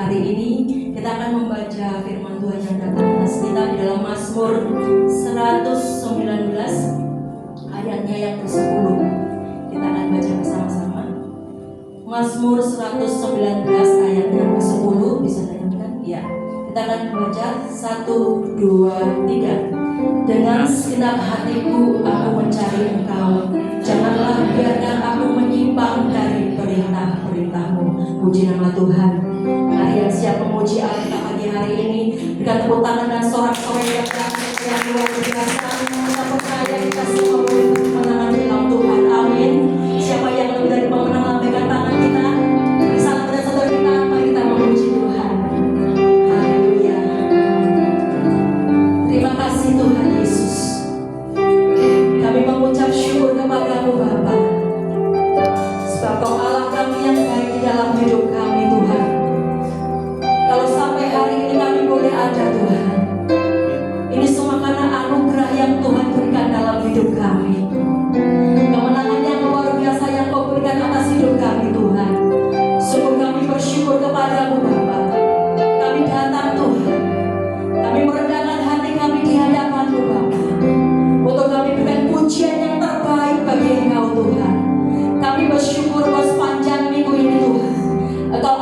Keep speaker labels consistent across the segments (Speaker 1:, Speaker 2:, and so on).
Speaker 1: hari ini kita akan membaca firman Tuhan yang datang atas kita di dalam Mazmur 119 ayatnya yang ke-10. Kita akan baca bersama-sama. Mazmur 119 ayat yang ke-10, bisa tayangkan? Ya. Kita akan membaca 1, 2, 3. Dengan segenap hatiku aku mencari Engkau, janganlah biarkan aku menyimpang dari perintah-perintah-Mu. Puji nama Tuhan. Mari yang siap memuji Allah kita pagi hari ini, berikan tepuk tangan dan sorak-sorai yang dahsyat yang luar biasa. Kita percaya kita semua memiliki kemenangan di dalam Tuhan. Amin. Siapa yang lebih dari pemenang, lambaikan tangan kita. Bersama dengan saudara kita, mari kita memuji Tuhan. Haleluya. Terima kasih Tuhan Yesus. Kami mengucap syukur kepada-Mu Bapa, sebab Kau Allah kami yang baik di dalam hidup kami Tuhan. Kalau sampai hari ini kami boleh ada Tuhan, ini semua karena anugerah yang Tuhan berikan dalam hidup kami. Kemenangan yang luar biasa yang Kau berikan atas hidup kami Tuhan. Sungguh kami bersyukur kepada-Mu Bapa. Kami datang Tuhan, kami merendahkan hati kami di hadapan-Mu Bapa, untuk kami berikan pujian yang terbaik bagi Engkau Tuhan. Kami bersyukur bahwa sepanjang minggu ini Tuhan, Engkau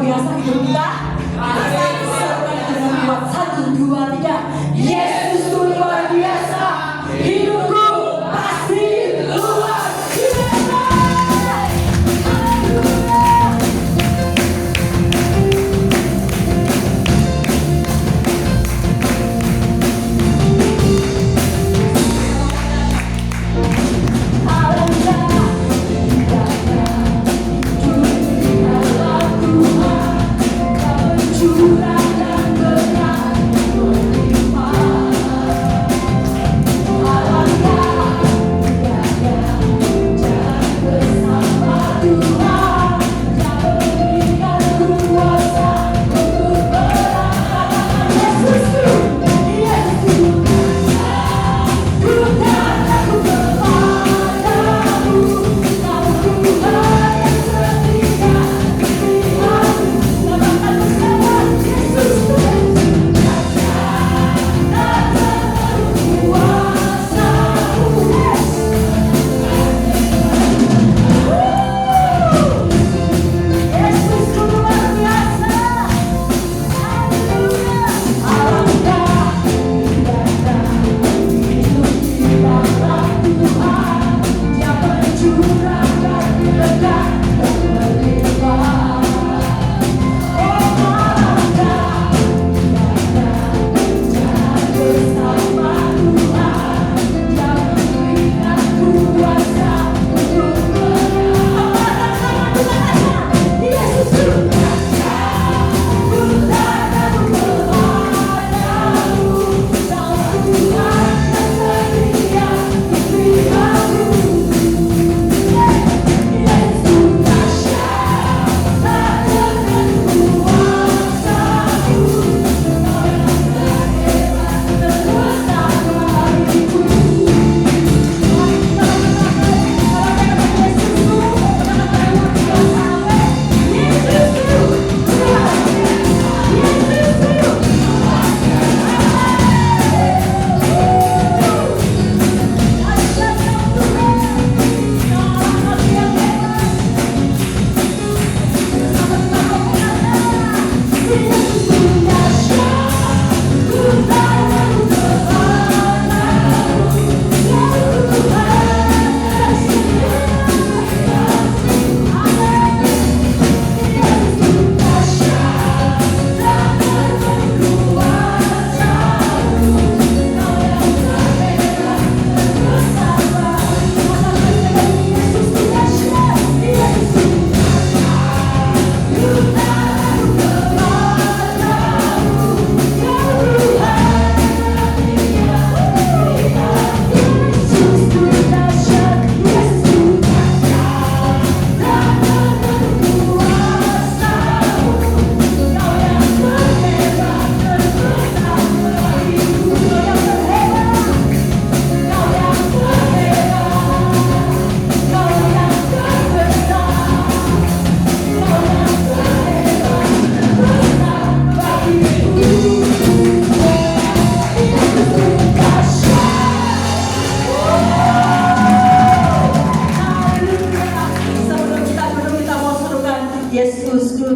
Speaker 1: biasa hidup kita. Satu, dua, tiga. Yesus itu luar biasa. Hidupku pasti luar biasa.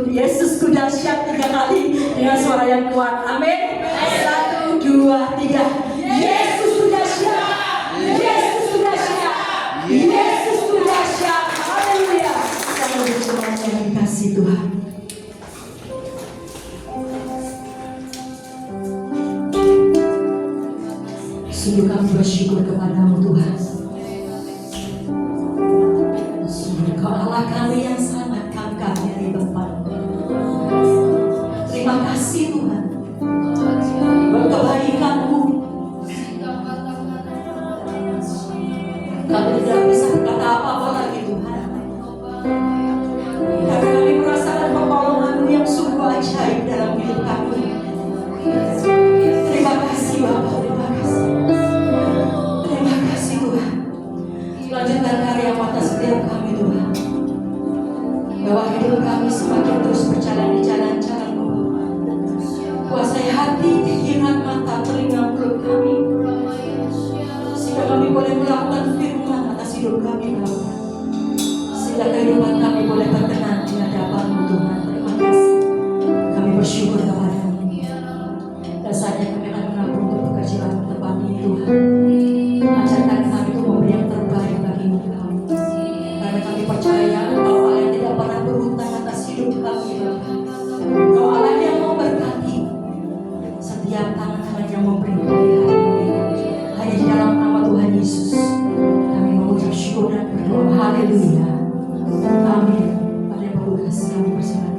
Speaker 1: Yesusku dahsyat 3 kali dengan suara yang kuat. Amin. 1, 2, 3. Yesusku dahsyat. Yesusku dahsyat. Yesusku dahsyat. Haleluya. Kita berdoa yang dikasih Tuhan. Sungguh kami bersyukur kepadamu Tuhan. Sungguh Kau Allah kami yang sangat gagah dari depan. Terima kasih Tuhan buat kebaikan-Mu. Kami tidak bisa berkata apa-apa lagi Tuhan, karena kami merasakan pertolongan-Mu yang sungguh ajaib dalam hidup kami. Terima kasih Bapa, terima kasih. Terima kasih Tuhan. Lanjutkan karya atas setiap kami Tuhan, bahwa hidup kami semakin terus berjalan di jalan-jalan-Mu. bersyukur kepada-Mu. Dan saatnya kami akan menabung untuk pekerjaan tempat ini Tuhan. Ajarkan kami untuk memberi yang terbaik bagi-Mu Tuhan. Karena kami percaya kalau Allah yang tidak pernah berhutang atas hidup kami. Kalau Allah yang memberkati setiap tangan yang memberi pilihan. Hanya di dalam nama Tuhan Yesus kami mengucap syukur dan berdoa. Haleluya. Amin. Pada petugas kami persilakan.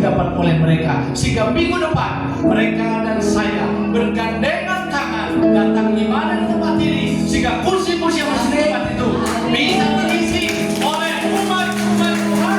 Speaker 2: didapat oleh mereka, sehingga minggu depan mereka dan saya bergandengan tangan datang ibadah di tempat ini, sehingga kursi-kursi yang masih di tempat itu bisa terisi oleh umat-umat Tuhan.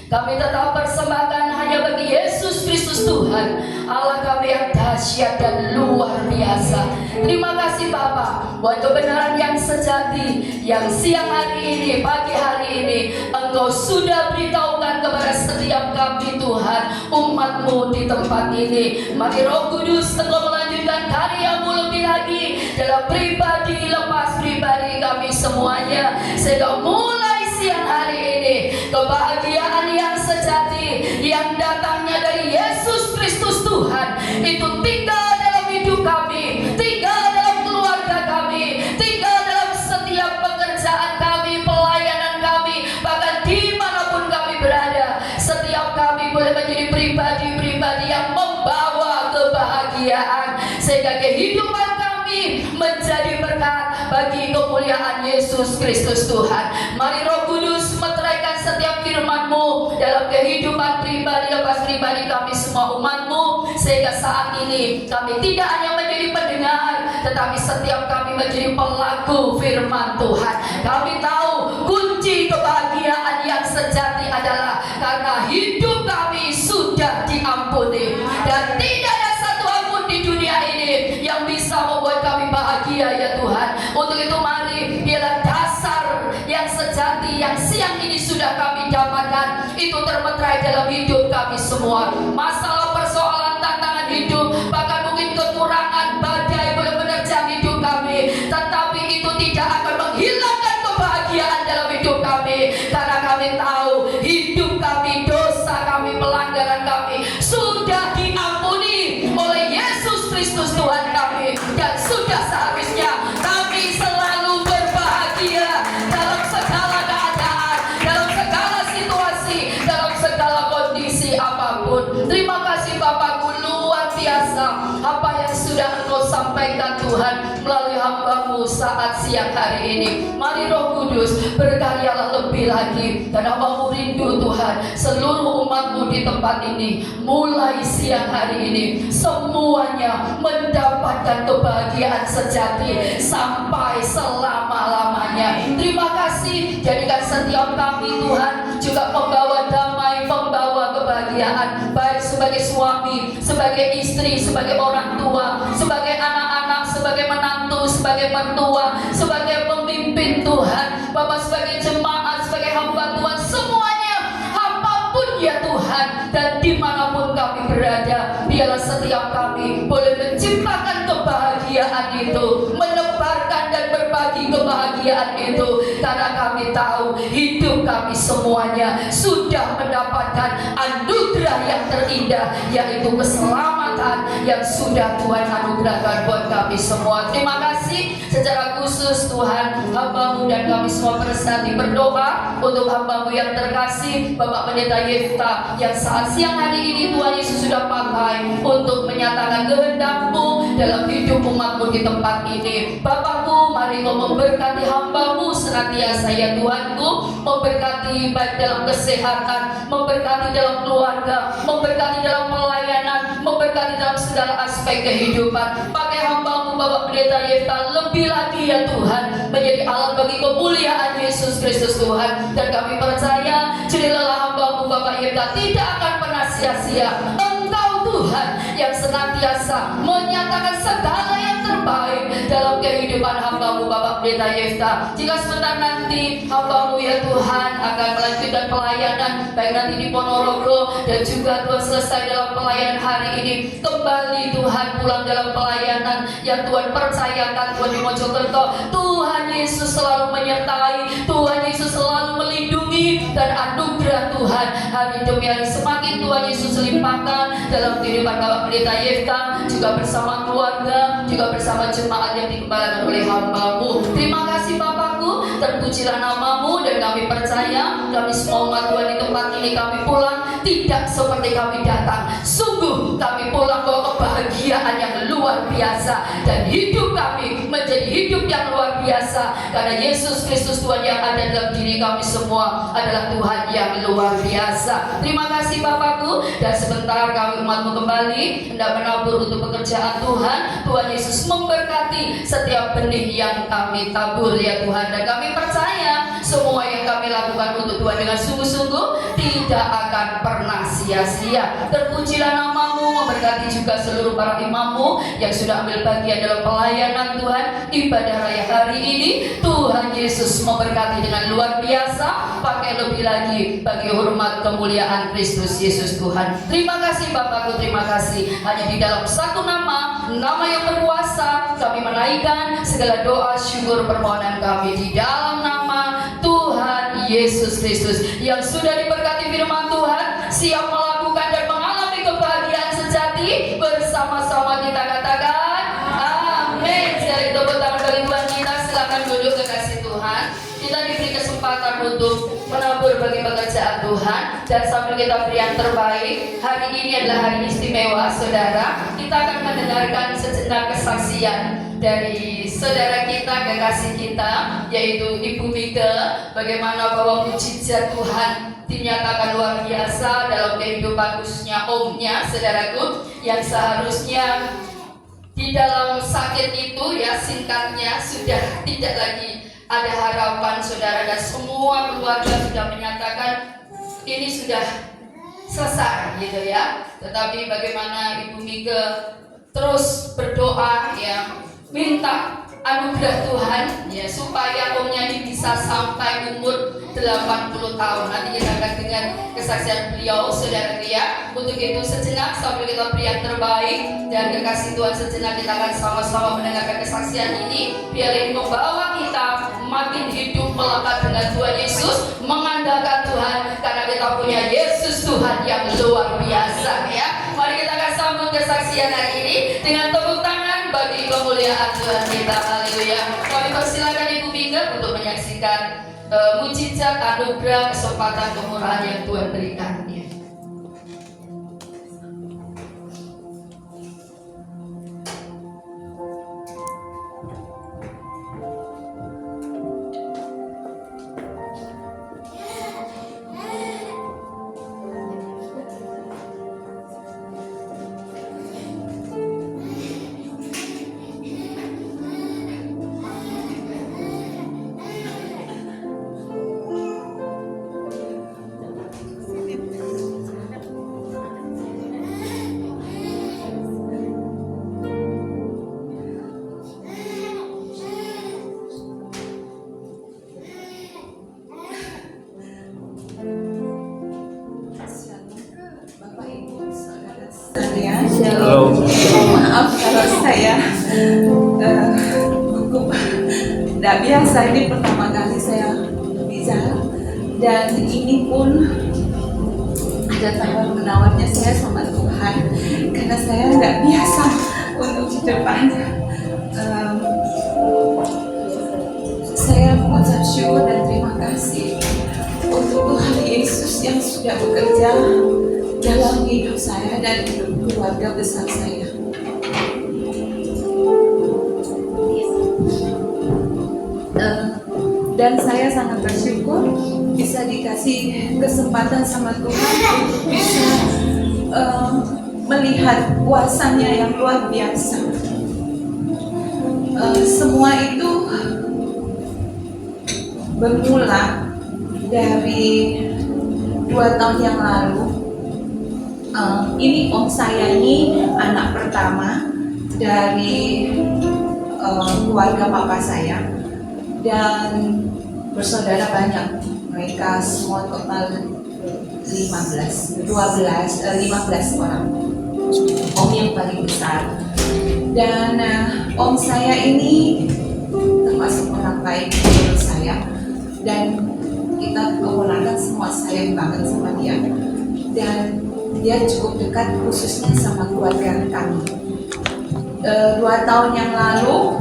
Speaker 3: Kami tetap persembahkan hanya bagi Yesus Kristus Tuhan, Allah kami yang dahsyat dan luar biasa. Terima kasih Bapa buat kebenaran yang sejati yang siang hari ini, pagi hari ini Engkau sudah beritahukan kepada setiap kami Tuhan, umat-Mu di tempat ini. Mari Roh Kudus Engkau melanjutkan karya-Mu lebih lagi dalam pribadi lepas pribadi kami semuanya, sehingga mulai siang hari ini kebahagiaan yang sejati yang datangnya dari Yesus Kristus Tuhan itu tinggal dalam hidup kami, tinggal dalam keluarga kami, tinggal dalam setiap pekerjaan kami, pelayanan kami, bahkan dimanapun kami berada. Setiap kami boleh menjadi pribadi-pribadi yang membawa kebahagiaan, sehingga kehidupan kami menjadi berkat bagi kemuliaan Yesus Kristus Tuhan. Mari Roh Kudus meteraikan setiap firman-Mu dalam kehidupan pribadi lepas pribadi kami semua umat-Mu, sehingga saat ini kami tidak hanya menjadi pendengar, tetapi setiap kami menjadi pelaku firman Tuhan. Kami tahu kunci kebahagiaan yang sejati adalah karena hidup kami sudah diampuni, dan tidak ada satu pun di dunia ini yang bisa membuat kami bahagia ya Tuhan. Untuk itu mari biarlah dasar yang sejati yang siang ini sudah kami dapatkan itu termeterai dalam hidup kami semua. Masalah, persoalan, tantangan hidup, bahkan mungkin kekurangan, badai boleh menerjang hidup kami, tetapi itu tidak akan menghilangkan kebahagiaan dalam hidup kami, karena kami tahu hidup kami, dosa kami, pelanggaran kami sudah diampuni oleh Yesus Kristus Tuhan kami, dan sudah seharusnya kami selalu berbahagia dalam segala keadaan, dalam segala situasi, dalam segala kondisi apapun. Terima kasih Bapakku, luar biasa apa yang sudah Engkau sampaikan Tuhan melalui hamba-Mu saat siang hari ini. Mari Roh Kudus berkaryalah lebih lagi, dan hamba-Mu rindu Tuhan seluruh umat-Mu di tempat ini mulai siang hari ini semuanya mendapatkan kebahagiaan sejati sampai selama-lamanya. Terima kasih, jadikan setiap kami Tuhan juga pembawa damai, pembawa kebahagiaan, baik sebagai suami, sebagai istri, sebagai orang tua, sebagai anak-anak, sebagai menantu, sebagai mertua, sebagai pemimpin Tuhan, Bapak sebagai jemaat, sebagai hamba Tuhan, semuanya apapun ya Tuhan, dan dimanapun kami berada, biarlah setiap kami boleh menciptakan kebahagiaan itu, menebarkan dan berbagi kebahagiaan kebahagiaan itu, karena kami tahu hidup kami semuanya sudah mendapatkan anugerah yang terindah, yaitu keselamatan yang sudah Tuhan anugerahkan buat kami semua. Terima kasih. Secara khusus Tuhan, hamba-Mu dan kami semua bersatu berdoa untuk hamba-Mu yang terkasih, Bapak Pendeta Yefta, yang saat siang hari ini Tuhan Yesus sudah pakai untuk menyatakan kehendak-Mu dalam hidup umat-Mu di tempat ini. Bapakku, mari Kau memberkati hamba-Mu senantiasa ya Tuhanku, memberkati baik dalam kesehatan, memberkati dalam keluarga, memberkati dalam pelayanan, memberkati dalam segala aspek kehidupan. Pakai hamba-Mu Bapak Pendeta Yefta lebih lagi ya Tuhan, menjadi alat bagi kemuliaan Yesus Kristus Tuhan. Dan kami percaya jadilah hamba-Mu Bapak Yefta tidak akan pernah sia-sia. Engkau Tuhan yang senantiasa menyatakan segala yang terbaik dalam kehidupan hamba-Mu Bapak Pendeta Yefta. Jika sebentar nanti hamba-Mu ya Tuhan akan melanjutkan pelayanan, baik nanti di Ponorogo dan juga Tuhan selesai dalam pelayanan hari ini, kembali Tuhan pulang dalam pelayanan yang Tuhan percayakan Tuhan di Mojokerto, Tuhan Yesus selalu menyertai, Tuhan Yesus selalu melindungi, dan anugerah Tuhan hari demi hari semakin Tuhan Yesus limpahkan dalam kehidupan Bapak Pendeta Yefta, juga bersama keluarga, juga bersama jemaat yang dikembalakan oleh hamba-Mu. Terima kasih Bapakku, terpujilah nama-Mu, dan kami percaya kami semua umat Tuhan di tempat ini kami pulang tidak seperti kami datang. Sungguh kami pulang bawa kebahagiaan yang luar biasa, dan hidup kami menjadi hidup yang luar biasa, karena Yesus Kristus Tuhan yang ada dalam diri kami semua adalah Tuhan yang luar biasa. Terima kasih Bapakku, dan sebentar kami umat-Mu kembali hendak menabur untuk pekerjaan Tuhan. Tuhan Yesus memberkati setiap benih yang kami tabur ya Tuhan, dan kami percaya semua yang kami lakukan untuk Tuhan dengan sungguh-sungguh tidak akan pernah sia-sia. Terpujilah nama-Mu, memberkati juga seluruh para imam-Mu yang sudah ambil bagian dalam pelayanan Tuhan ibadah raya hari ini. Tuhan Yesus memberkati dengan luar biasa, pakai lebih lagi bagi hormat kemuliaan Kristus Yesus Tuhan. Terima kasih Bapakku, terima kasih. Hanya di dalam satu nama, nama yang berkuasa, kami menaikkan segala doa syukur permohonan kami di dalam nama Tuhan Yesus Kristus, yang sudah diberkati firman Tuhan, siap melakukan dan mengalami kebahagiaan sejati. Bersama-sama kita katakan amin. Sekali tepuk tangan bagi Tuhan kita. Silakan duduk kekasih Tuhan. Kita diberi kesempatan untuk menabur bagi pekerjaan Tuhan, dan sambil kita beri yang terbaik, hari ini adalah hari istimewa saudara. Kita akan mendengarkan sejenak kesaksian dari saudara kita, kekasih kita, yaitu Ibu Mika, bagaimana bahwa mujizat Tuhan dinyatakan luar biasa dalam kehidupan khususnya omnya, saudaraku, yang seharusnya di dalam sakit itu ya singkatnya sudah tidak lagi ada harapan saudara, dan semua keluarga sudah menyatakan ini sudah selesai gitu ya. Tetapi bagaimana Ibu Mika terus berdoa ya, minta anugerah Tuhan ya, supaya omnya ini bisa sampai umur 80 tahun. Nanti kita akan dengar kesaksian beliau saudara ya. Untuk itu sejenak sambil kita beri yang terbaik dan kekasih Tuhan, sejenak kita akan sama-sama mendengarkan kesaksian ini, biar ini membawa kita makin hidup melekat dengan Tuhan Yesus, mengandalkan Tuhan, karena kita punya Yesus Tuhan yang luar biasa ya. Mari kita akan sambut kesaksian hari ini dengan tepuk tangan bagi kemuliaan Tuhan kita. Haleluya. Kami persilakan Ibu Mika untuk menyaksikan mujizat anugerah kesempatan kemurahan yang Tuhan berikan.
Speaker 4: Halo. Maaf kalau saya gugup Tidak biasa, ini pertama kali saya bicara. Dan ini pun ada tawar-menawarnya saya sama Tuhan, karena saya nggak biasa untuk di depan. Saya mengucap syukur dan terima kasih untuk Tuhan Yesus yang sudah bekerja dalam hidup saya dan hidup keluarga besar saya. Dan saya sangat bersyukur bisa dikasih kesempatan sama Tuhan untuk bisa melihat kuasanya yang luar biasa. Semua itu bermula dari 2 tahun yang lalu. Ini om saya ini anak pertama dari keluarga papa saya, dan bersaudara banyak. Mereka semua total 15 orang. Om yang paling besar. Dan om saya ini termasuk orang baik menurut saya, dan kita keponakan semua sayang banget sama dia, dan dia cukup dekat khususnya sama keluarga kami. 2 tahun yang lalu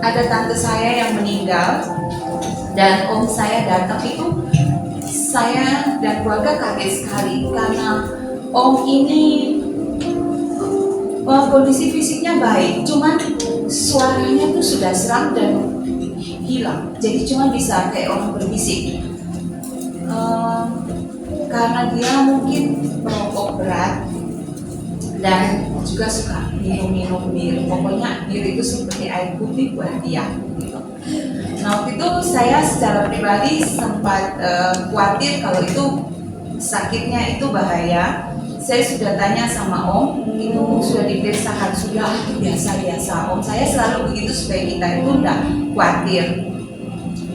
Speaker 4: ada tante saya yang meninggal, dan om saya datang itu saya dan keluarga kaget sekali karena om ini kondisi fisiknya baik, cuman suaranya tuh sudah serak dan hilang, jadi cuma bisa kayak orang berbisik. Karena dia mungkin perokok berat dan juga suka minum bir, pokoknya bir itu seperti air putih buat dia gitu. Nah, waktu itu saya secara pribadi sempat khawatir kalau itu sakitnya itu bahaya. Saya sudah tanya sama om, itu sudah diperiksakan, sudah biasa-biasa. Om saya selalu begitu supaya kita itu enggak khawatir.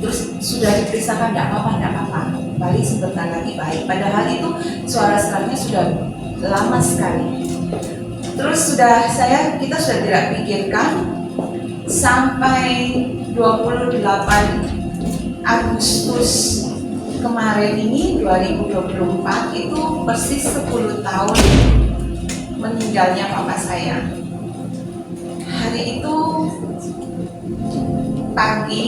Speaker 4: Terus sudah diperiksakan, enggak apa-apa. Balik sebentar lagi baik. Padahal itu suara seraknya sudah lama sekali. Terus kita sudah tidak pikirkan sampai 28 Agustus kemarin ini 2024 itu persis 10 tahun meninggalnya papa saya. Hari itu pagi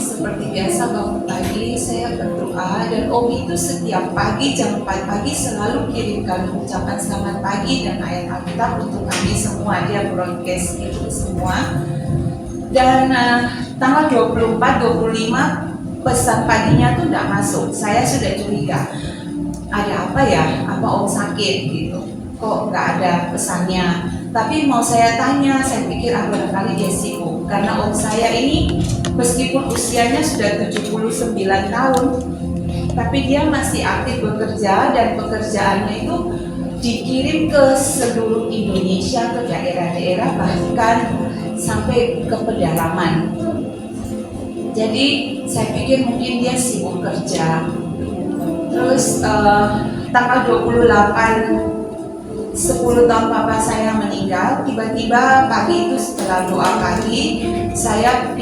Speaker 4: seperti biasa bangun pagi saya berdoa, dan om itu setiap pagi jam 4 pagi selalu kirimkan ucapan selamat pagi dan ayat Alkitab untuk kami semua. Dia broadcast itu semua. Dan tanggal 24-25 pesan paginya tuh tidak masuk. Saya sudah curiga, ada apa ya? Apa om sakit gitu? Kok nggak ada pesannya? Tapi mau saya tanya, saya pikir barangkali dia sibuk. Karena om saya ini meskipun usianya sudah 79 tahun, tapi dia masih aktif bekerja, dan pekerjaannya itu dikirim ke seluruh Indonesia, ke daerah-daerah, bahkan sampai ke pedalaman. Jadi saya pikir mungkin dia sibuk kerja. Terus tanggal 28 10 tahun papa saya meninggal, tiba-tiba pagi itu setelah doa pagi saya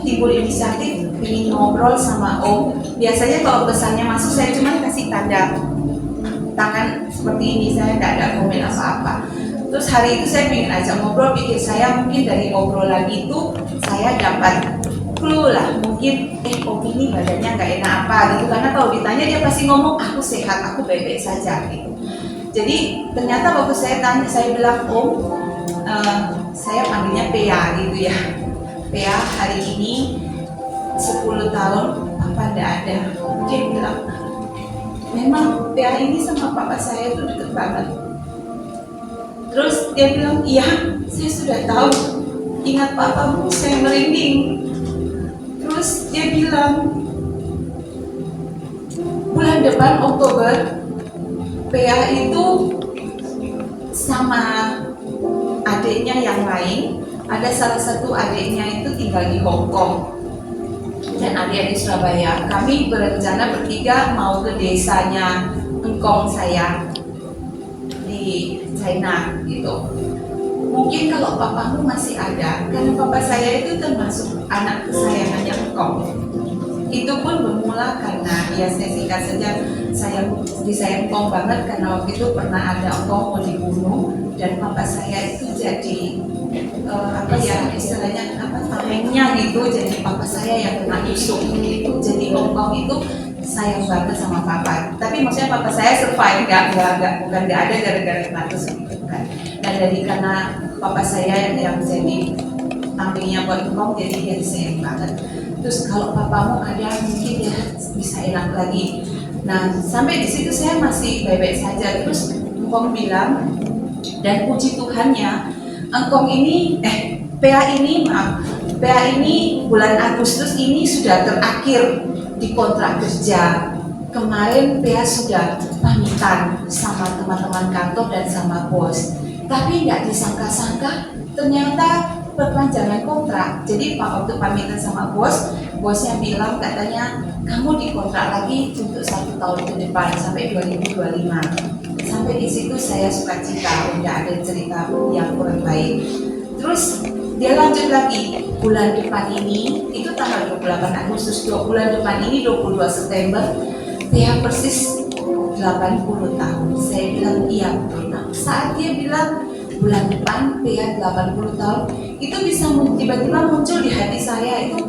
Speaker 4: timbul inisiatif ingin ngobrol sama om. Biasanya kalau pesannya masuk saya cuma kasih tanda tangan seperti ini, saya tidak ada komen apa-apa. Terus hari itu saya ingin ajak ngobrol, pikir saya mungkin dari obrolan itu saya dapat clue lah, mungkin om ini badannya nggak enak apa gitu, karena kalau ditanya dia pasti ngomong aku sehat, aku baik-baik saja gitu. Jadi ternyata waktu saya tanya, saya bilang om, saya panggilnya PA gitu ya, PA hari ini 10 tahun apa enggak ada. Dia bilang memang PA ini sama papa saya tuh deket banget. Terus dia bilang iya, saya sudah tahu, ingat papamu, saya merinding. Terus dia bilang bulan depan Oktober PA itu sama adiknya yang lain, ada salah satu adiknya itu tinggal di Hong Kong dan adik di Surabaya. Kami berencana bertiga mau ke desanya engkong saya di China gitu. mungkin kalau papamu masih ada, karena papa saya itu termasuk anak kesayangannya engkau. Itu pun bermula karena ya saya singkat saja, saya disayang engkau banget karena waktu itu pernah ada engkau mau dibunuh dan papa saya itu jadi apa ya istilahnya apa tamengnya gitu, jadi papa saya yang kena tusuk gitu. Jadi engkau itu sayang banget sama papa, tapi maksudnya papa saya survive, bukan nggak ada gara-gara kena tusuk gitu kan. Dan dari karena papa saya yang jadi tamengnya buat engkau, jadi dia disayang banget. Terus kalau papamu ada mungkin dia bisa enak lagi. Nah sampai di situ saya masih baik-baik saja. Terus engkau bilang, dan puji Tuhannya engkau ini PA ini bulan Agustus ini sudah terakhir di kontrak kerja. Kemarin PA sudah pamitan sama teman-teman kantor dan sama bos. Tapi nggak disangka-sangka ternyata perpanjangan kontrak. Jadi waktu pamitan sama bosnya bilang katanya kamu dikontrak lagi untuk 1 tahun ke depan sampai 2025. Sampai di situ saya sukacita, udah ada cerita yang kurang baik. Terus dia lanjut lagi, bulan depan ini itu tanggal 28 Agustus, bulan depan ini 22 September, dia persis 80 tahun. Saya bilang iya betul. Nah, saat dia bilang bulan depan PA 80 tahun, itu bisa tiba-tiba muncul di hati saya itu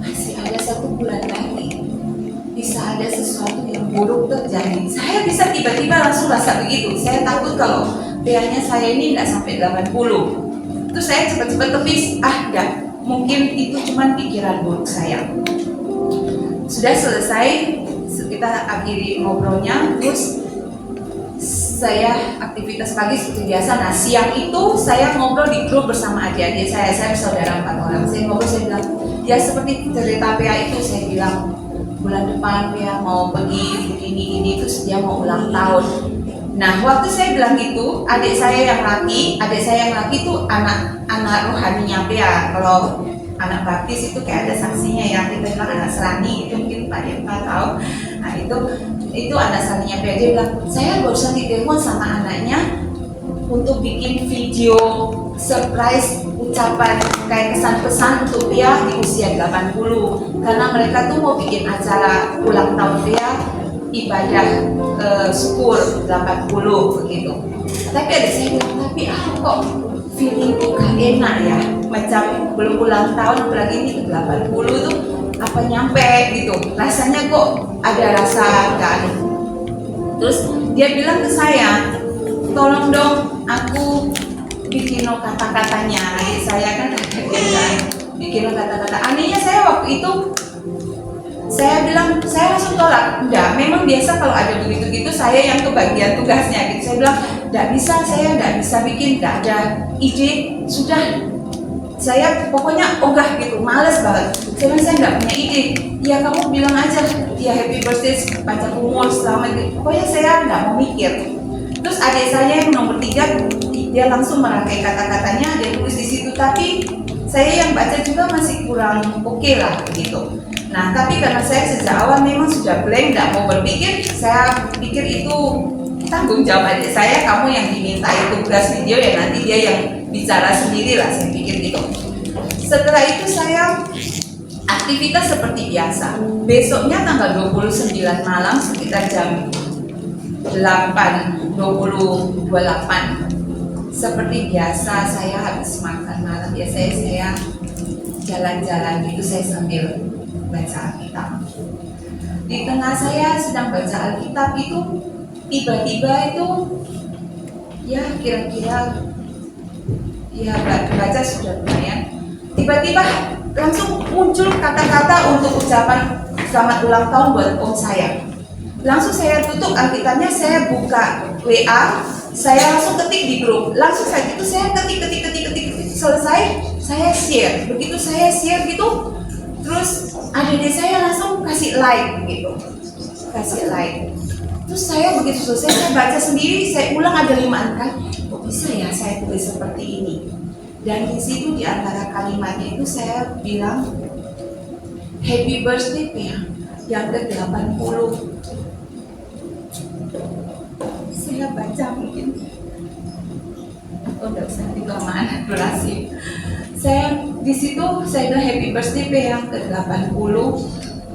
Speaker 4: masih ada 1 bulan lagi, bisa ada sesuatu yang buruk terjadi. Saya bisa tiba-tiba langsung rasa begitu. Saya takut kalau PA-nya saya ini nggak sampai 80. Terus saya cepat-cepat tepis, enggak, mungkin itu cuma pikiran buruk saya. Sudah selesai, kita akhiri ngobrolnya, terus saya aktivitas pagi seperti biasa. Nah siang itu saya ngobrol di grup bersama adik-adik saya bersaudara 4 orang. Saya ngobrol, saya bilang ya seperti cerita PA itu, saya bilang bulan depan PA mau pergi ini terus dia mau ulang tahun. Nah waktu saya bilang gitu, adik saya yang laki itu anak rohaninya PA. Kalau anak baptis itu kayak ada saksinya ya, kita bilang anak serani, itu mungkin Pak Irma tahu. Nah itu anak seraninya PA. Dia bilang saya barusan ditelepon sama anaknya untuk bikin video surprise ucapan kayak kesan-pesan untuk PA di usia 80, karena mereka tuh mau bikin acara ulang tahun PA ibadah syukur 80 begitu. Tapi ada saya bilang, tapi kok feelingku gak enak ya, macam belum ulang tahun apalagi ini ke 80 tuh apa nyampe gitu, rasanya kok ada rasa kan. Terus dia bilang ke saya, tolong dong aku bikin kata-katanya. Adik saya kan bikin kata-kata. Anehnya saya waktu itu saya bilang, saya langsung tolak, enggak, memang biasa kalau ada begitu-gitu saya yang kebagian tugasnya gitu. Saya bilang, saya enggak bisa bikin, enggak ada ide, sudah saya pokoknya ogah gitu, males banget. Saya enggak punya ide. Ya kamu bilang aja, ya happy birthday panjang umur selamat gitu. Pokoknya saya enggak mau mikir. Terus adik saya yang nomor 3, dia langsung merangkai kata-katanya, dia tulis di situ, tapi saya yang baca juga masih kurang oke lah begitu. Nah, tapi karena saya sejak awal memang sudah blank, tidak mau berpikir, saya pikir itu tanggung jawab adik saya, kamu yang dimintai tugas video ya nanti dia yang bicara sendiri lah, saya pikir gitu. Setelah itu saya aktivitas seperti biasa. Besoknya tanggal 29 malam sekitar jam 8:28, seperti biasa saya habis makan malam, biasanya saya jalan-jalan gitu, saya sambil baca Alkitab. Di tengah saya sedang baca Alkitab itu tiba-tiba itu ya kira-kira ya baca sudah lumayan, tiba-tiba langsung muncul kata-kata untuk ucapan selamat ulang tahun buat om saya. Langsung saya tutup Alkitabnya, saya buka WA, saya langsung ketik di grup, langsung saat itu saya ketik, selesai saya share. Begitu saya share gitu, terus adik saya langsung kasih like gitu, terus saya begitu selesai saya baca sendiri, saya ulang ada 5 kali, kok bisa ya saya tulis seperti ini. Dan di situ di antara kalimatnya itu saya bilang happy birthday yang ke-80. Saya baca mungkin Udah usah dikelamaan durasi. Saya di situ saya bilang happy birthday P yang ke-80.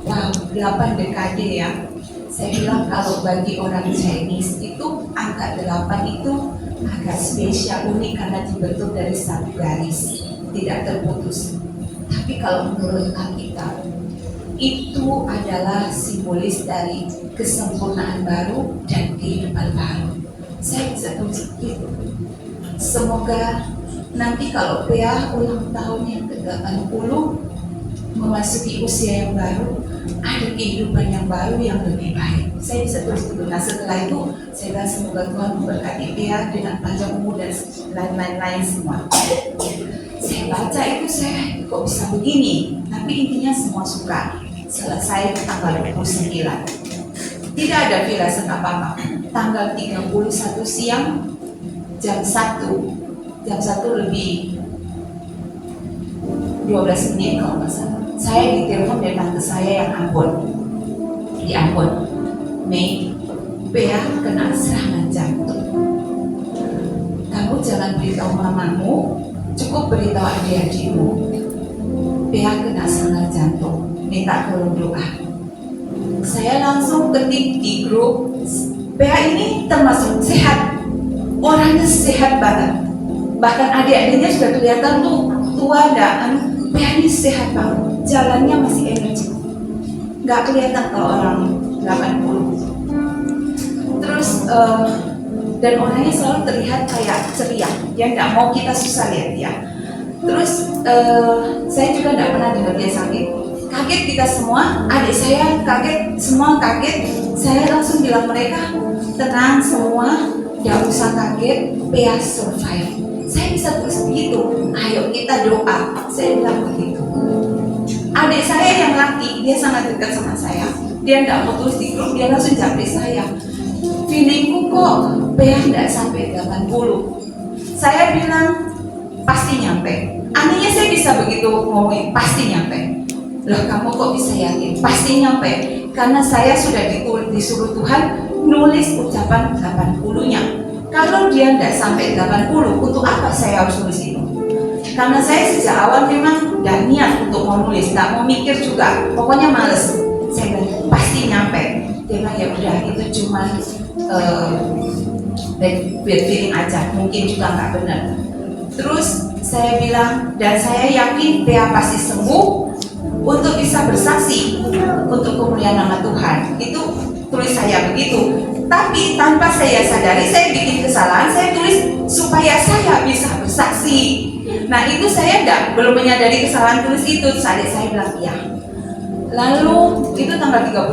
Speaker 4: Wow, 8 dekade ya. Saya bilang kalau bagi orang Chinese itu angka 8 itu agak spesial, unik karena dibentuk dari satu garis, tidak terputus. Tapi kalau menurut Alkitab, itu adalah simbolis dari kesempurnaan baru dan kehidupan baru. Saya bisa tulis itu. Semoga nanti kalau Pea ulang tahun yang ke-80 memasuki usia yang baru, ada kehidupan yang baru yang lebih baik. Saya bisa tulis itu. Nah setelah itu saya bilang semoga Tuhan memberkati Pea dengan panjang umur dan lain-lain semua. Saya baca itu saya kok bisa begini, tapi intinya semua suka. Selesai tanggal 29. Tidak ada firasat apa-apa. Tanggal 31 siang jam 1 lebih 12 menit kalau nggak salah. Saya ditelepon dari tante saya yang di Ambon. Mei, Pea kena serangan jantung. Kamu jangan beritahu mamamu, cukup beritahu adik-adikmu. Pea kena serangan jantung, minta tolong doa. Saya langsung ketik di grup. Pea ini termasuk sehat, orangnya sehat banget. Bahkan adik-adiknya sudah kelihatan tuh tua dan Pea ini sehat banget, jalannya masih energi, nggak kelihatan kalau orang 80. Terus dan orangnya selalu terlihat kayak ceria, dia nggak mau kita susah lihat dia. Terus saya juga nggak pernah dengar dia sakit. Kaget kita semua, adik saya kaget, semua kaget. Saya langsung bilang mereka, tenang semua, nggak usah kaget, Pea survive. Saya bisa tulis begitu, ayo kita doa. Saya bilang begitu. Adik saya yang laki, dia sangat dekat sama saya. Dia nggak mau tulis di grup, dia langsung japri saya. Feelingku kok Pea nggak sampai 80. Saya bilang pasti nyampe. Anehnya saya bisa begitu ngomongin pasti nyampe. Loh kamu kok bisa yakin? Pasti nyampe. Karena saya sudah disuruh Tuhan nulis ucapan 80-nya. Kalau dia nggak sampai 80, untuk apa saya harus nulis itu? Karena saya sejak awal memang nggak niat untuk mau nulis, nggak mau mikir juga, pokoknya males. Saya bilang pasti nyampe. Dia bilang ya udah itu cuma bad feeling aja, mungkin juga nggak benar. Terus saya bilang dan saya yakin Pea pasti sembuh untuk bisa bersaksi untuk kemuliaan nama Tuhan. Itu tulis saya begitu. Tapi tanpa saya sadari, saya bikin kesalahan, saya tulis supaya saya bisa bersaksi. Nah itu saya belum menyadari kesalahan tulis itu. Terus adik saya bilang iya. Lalu itu tanggal 31,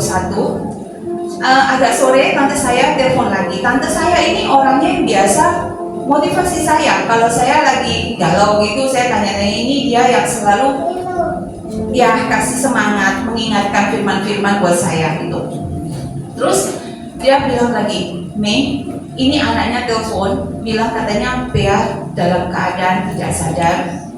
Speaker 4: agak sore tante saya telepon lagi. Tante saya ini orangnya yang biasa motivasi saya. Kalau saya lagi galau gitu, saya tanya-tanya ini, dia yang selalu ya kasih semangat, mengingatkan firman-firman buat saya gitu. Terus dia bilang lagi, Mei, ini anaknya telepon, bilang katanya Pea dalam keadaan tidak sadar,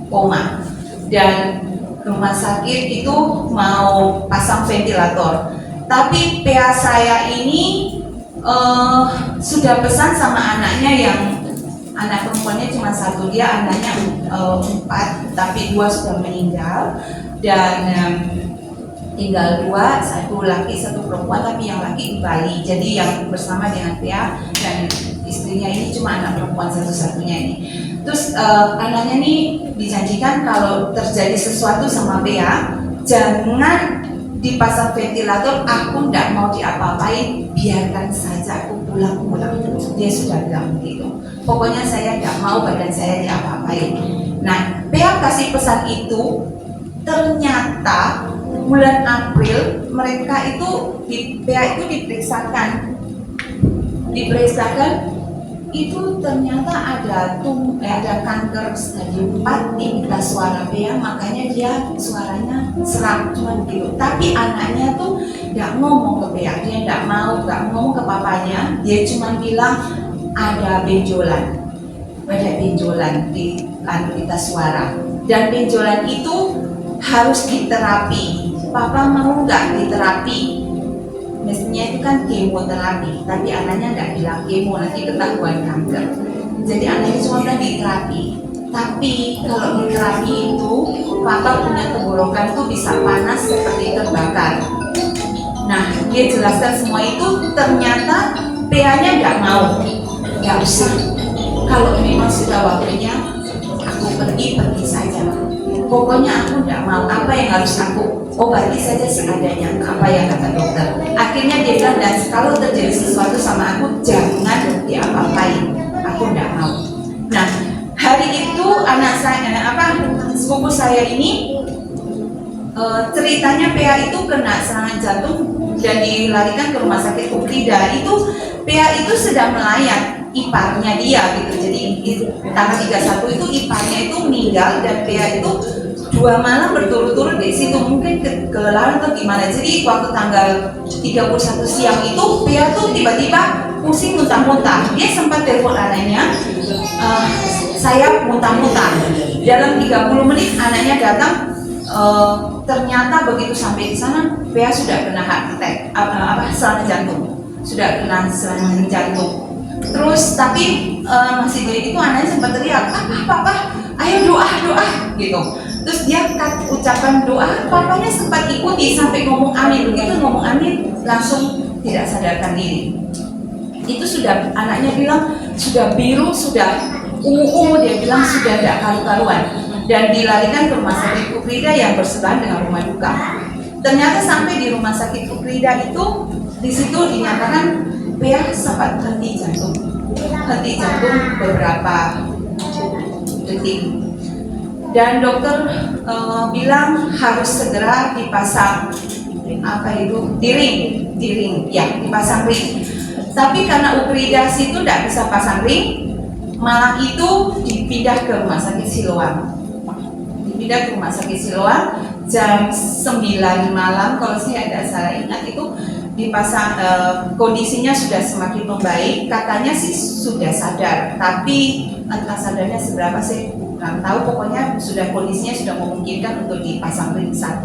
Speaker 4: koma, dan rumah sakit itu mau pasang ventilator. Tapi Pea saya ini sudah pesan sama anaknya yang anak perempuannya cuma satu, dia anaknya 4, tapi 2 sudah meninggal dan tinggal 2, satu laki satu perempuan, tapi yang laki di Bali. Jadi yang bersama dengan Pea dan istrinya ini cuma anak perempuan satu-satunya ini. Terus anaknya ini dijanjikan kalau terjadi sesuatu sama Pea, jangan dipasang ventilator, aku nggak mau diapa-apain, biarkan saja aku pulang. Dia sudah bilang begitu. Pokoknya saya nggak mau badan saya diapa-apain. Nah, Pea kasih pesan itu, ternyata bulan April mereka itu Pea itu diperiksakan itu ternyata ada kanker stadium 4 di pita suara Pea, makanya dia suaranya serak cuma begitu. Tapi anaknya tuh nggak ngomong ke Pea, dia nggak ngomong ke papanya, dia cuma bilang ada benjolan di pita suara, dan benjolan itu harus diterapi. Papa mau nggak diterapi? Mestinya itu kan kemoterapi, tapi anaknya nggak bilang kemo, nanti ketahuan kanker. Jadi anaknya cuma bilang di terapi. Tapi kalau di terapi itu papa punya tenggorokan tuh bisa panas seperti terbakar. Nah, dia jelaskan semua itu, ternyata PA-nya nggak mau, nggak usah. Kalau memang sudah waktunya, aku pergi saja. Pokoknya aku nggak mau, apa yang harus aku obati saja seadanya, apa yang kata dokter. Akhirnya dia bilang, dan kalau terjadi sesuatu sama aku, jangan diapa-apain, aku nggak mau. Nah, hari itu anak saya, sepupu saya ini ceritanya PA itu kena serangan jantung dan dilarikan ke rumah sakit Ukrida. Itu PA itu sedang melayat iparnya dia gitu. Jadi tanggal 31 itu iparnya itu meninggal dan PA itu 2 malam berturut-turut di situ, mungkin kelelahan atau gimana. Jadi waktu tanggal 31 siang itu PA tuh tiba-tiba pusing muntah-muntah. Dia sempat telepon anaknya, saya muntah-muntah. Dalam 30 menit anaknya datang. Ternyata begitu sampai di sana, PA sudah kena heart attack, serangan jantung, sudah kena serangan jantung. Terus tapi masih begitu anaknya sempat teriak, papa, ayo doa gitu. Terus dia ucapan doa, papanya sempat ikuti sampai ngomong amin. Begitu ngomong amin, langsung tidak sadarkan diri. Itu sudah anaknya bilang sudah biru, sudah ungu, dia bilang sudah tidak karu-karuan. Dan dilarikan ke rumah sakit Ukrida yang bersebelahan dengan rumah duka. Ternyata sampai di rumah sakit Ukrida itu, di situ dinyatakan PA sempat henti jantung beberapa detik. Dan dokter bilang harus segera dipasang diring, ya dipasang ring. Tapi karena Ukrida situ tidak bisa pasang ring, malah itu dipindah ke rumah sakit Siloam. Jam 9 malam kalau saya tidak salah ingat itu dipasang, kondisinya sudah semakin membaik, katanya sih sudah sadar, tapi entah sadarnya seberapa saya kurang tahu. Pokoknya sudah kondisinya sudah memungkinkan untuk dipasang ring 1.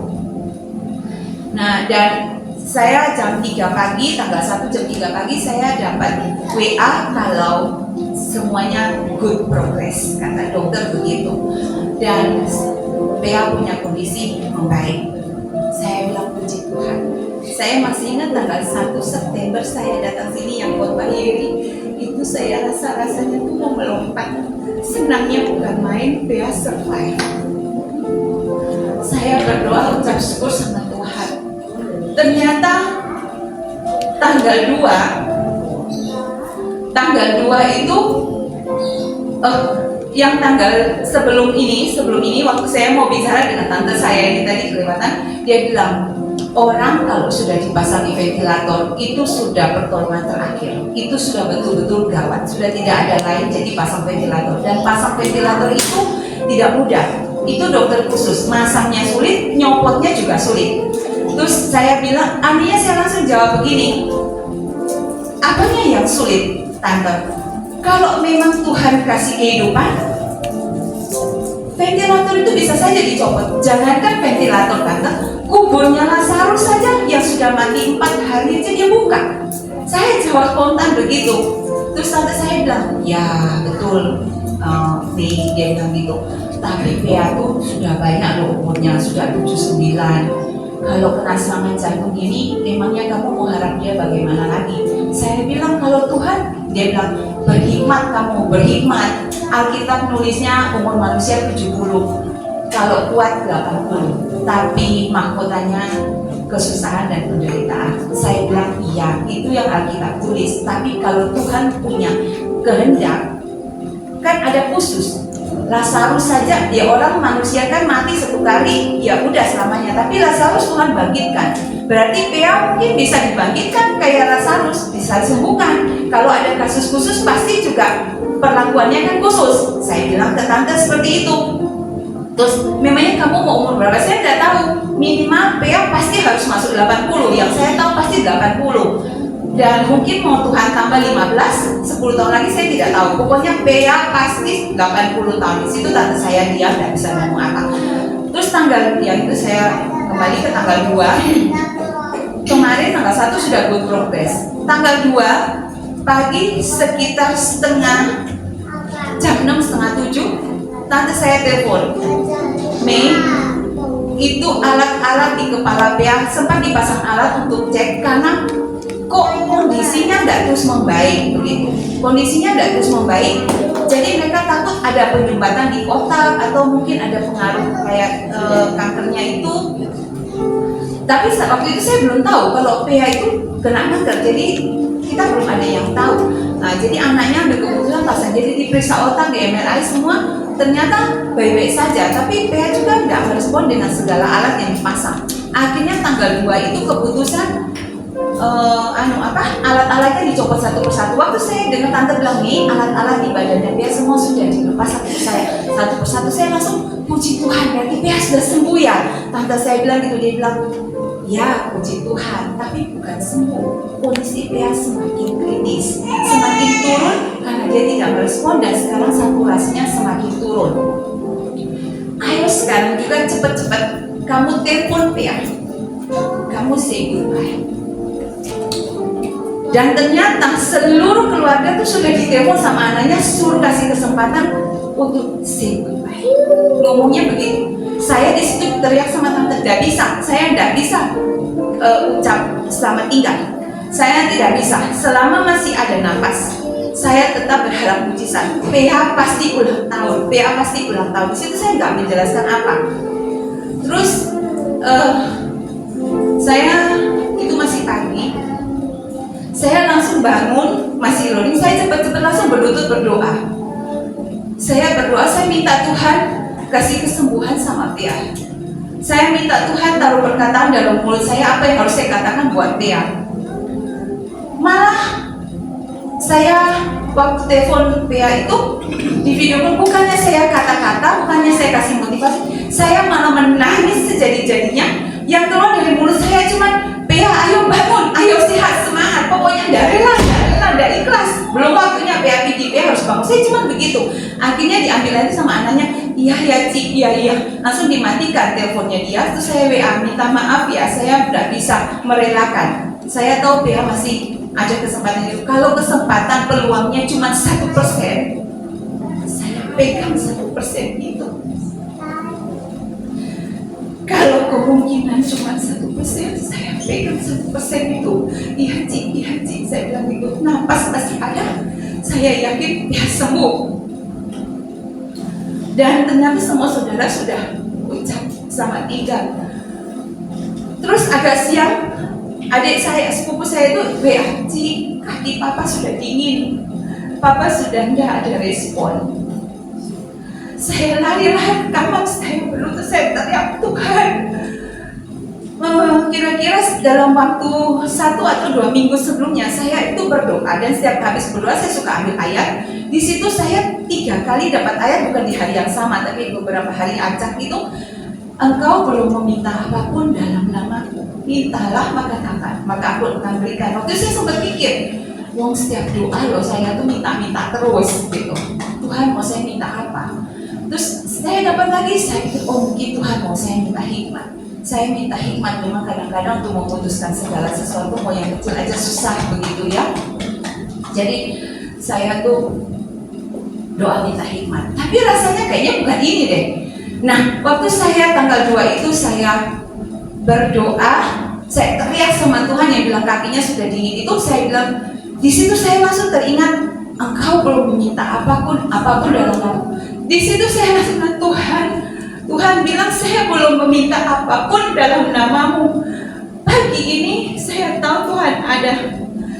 Speaker 4: Nah, dan saya jam 3 pagi, tanggal 1 jam 3 pagi saya dapat WA kalau semuanya good progress, kata dokter begitu. Dan PA punya kondisi membaik. Saya bilang puji Tuhan. Saya masih ingat tanggal 1 September saya datang sini yang buat Pak Yeri. Itu saya rasanya tuh mau melompat. Senangnya bukan main, PA survive. Saya berdoa ucap syukur sama Tuhan. Ternyata tanggal 2 itu yang tanggal sebelum ini waktu saya mau bicara dengan tante saya ini tadi kelewatan, dia bilang orang kalau sudah dipasang ventilator itu sudah pertolongan terakhir, itu sudah betul-betul gawat, sudah tidak ada lain, jadi pasang ventilator. Dan pasang ventilator itu tidak mudah, itu dokter khusus, masangnya sulit, nyopotnya juga sulit. Terus saya bilang, saya langsung jawab begini, apanya yang sulit tante? Kalau memang Tuhan kasih kehidupan, ventilator itu bisa saja dicopot. Jangankan ventilator tante, kuburnya Lazarus saja yang sudah mati 4 hari aja dia buka. Saya jawab spontan begitu. Terus tante saya bilang, ya betul, dia bilang gitu. Tapi PA tuh sudah banyak loh umurnya, sudah 79. Kalau kena serangan jantung gini, emangnya kamu mau harap dia bagaimana lagi? Saya bilang kalau Tuhan, dia bilang berhikmat kamu, berhikmat. Alkitab nulisnya umur manusia 70, kalau kuat 80, tapi mahkotanya kesusahan dan penderitaan. Saya bilang iya, itu yang Alkitab tulis. Tapi kalau Tuhan punya kehendak, kan ada khusus. Lazarus saja, dia orang manusia kan mati 1 kali, ya udah selamanya. Tapi Lazarus Tuhan bangkitkan. Berarti PA mungkin bisa dibangkitkan kayak Lazarus, bisa disembuhkan. Kalau ada kasus khusus pasti juga perlakuannya kan khusus. Saya bilang ke tante seperti itu. Terus memangnya kamu mau umur berapa? Saya tidak tahu. Minimal PA pasti harus masuk 80. Yang saya tahu pasti 80. Dan mungkin mau Tuhan tambah 15, 10 tahun lagi saya tidak tahu. Pokoknya PA pasti 80 tahun. Di situ tante saya diam, tidak bisa ngomong apa. Terus tanggal yang itu saya kembali ke tanggal 2. Kemarin tanggal 1 sudah good progress. Tanggal 2 pagi sekitar setengah jam 6:30, tante saya telepon, Mei, itu alat-alat di kepala Pea sempat dipasang alat untuk cek karena kok kondisinya tidak terus membaik begitu. Kondisinya tidak terus membaik, jadi mereka takut ada penyumbatan di otak atau mungkin ada pengaruh kayak kankernya itu. Tapi waktu itu saya belum tahu kalau Pea itu kena kanker, jadi kita belum ada yang tahu. Nah, jadi anaknya ada kebetulan pasang, jadi diperiksa otak, di MRI semua, ternyata baik-baik saja. Tapi Pea juga tidak merespon dengan segala alat yang dipasang. Akhirnya tanggal 2 itu keputusan alat-alatnya dicopot satu persatu. Waktu saya dengan tante bilang nih alat-alat di badannya Pea semua sudah dilepas satu persatu, saya langsung puji Tuhan, berarti Pea sudah sembuh ya. Tante saya bilang gitu, dia bilang ya puji Tuhan, tapi bukan sembuh. Kondisi Pea semakin kritis, semakin turun karena dia tidak merespon dan sekarang saturasinya semakin turun. Ayo sekarang juga cepat-cepat kamu telepon Pea, kamu say goodbye. Dan ternyata seluruh keluarga tuh sudah ditelepon sama anaknya, suruh kasih kesempatan untuk say goodbye. Ngomongnya begitu. Saya di situ teriak sama tante, tidak bisa, saya tidak bisa ucap selamat tinggal. Saya tidak bisa. Selama masih ada nafas, saya tetap berharap mujizat. Pea pasti ulang tahun, Pea pasti ulang tahun. Di situ saya nggak menjelaskan apa. Terus saya itu masih pagi. Saya langsung bangun, masih loading, saya cepat-cepat langsung berlutut berdoa. Saya berdoa, saya minta Tuhan kasih kesembuhan sama Pea. Saya minta Tuhan taruh perkataan dalam mulut saya, apa yang harus saya katakan buat Pea. Malah saya waktu telepon Pea itu di video call, bukannya saya kata-kata, bukannya saya kasih motivasi, saya malah menangis sejadi-jadinya. Yang keluar dari mulut saya cuma, Pea ayo bangun, ayo sehat, semangat, pokoknya tidak rela, tidak ikhlas. Belum waktunya Pea pikir Pea harus bangun, saya cuma begitu. Akhirnya diambil lagi sama anaknya, iya ya Cik, iya. Langsung dimatikan teleponnya dia, terus saya WA, minta maaf ya, saya tidak bisa merelakan. Saya tahu Pea masih ada kesempatan itu. Kalau kesempatan peluangnya cuma 1%, saya pegang 1% itu. Kalau kemungkinan cuma 1%, saya pegang 1% itu. Iya Cik, saya bilang itu napas masih ada. Saya yakin dia sembuh. Dan ternyata semua saudara sudah ucap selamat tinggal. Terus agak siang, adik saya, sepupu saya itu WA, Cik, kaki papa sudah dingin, papa sudah tidak ada respon. Saya lari-lari ke kamar, saya berlutut, saya teriak Tuhan. Kira-kira dalam waktu 1 atau 2 minggu sebelumnya saya itu berdoa, dan setiap habis berdoa saya suka ambil ayat. Di situ saya 3 kali dapat ayat, bukan di hari yang sama tapi beberapa hari acak itu. Engkau belum meminta apapun dalam namaku, mintalah maka aku akan berikan. Waktu itu saya sempat pikir, wong setiap doa loh saya tuh minta terus gitu. Tuhan mau saya minta apa? Terus saya dapat lagi, saya pikir oh mungkin Tuhan mau saya minta hikmat. Saya minta hikmat memang kadang-kadang untuk memutuskan segala sesuatu, mau yang kecil aja susah begitu ya. Jadi saya tuh doa minta hikmat, tapi rasanya kayaknya bukan ini deh. Nah, waktu saya tanggal 2 itu saya berdoa, saya teriak sama Tuhan yang bilang kakinya sudah dingin itu, saya bilang, di situ saya langsung teringat, Engkau belum meminta apapun dalam namamu. Di situ saya langsung bilang, Tuhan bilang saya belum meminta apapun dalam namamu. Pagi ini saya tahu Tuhan ada.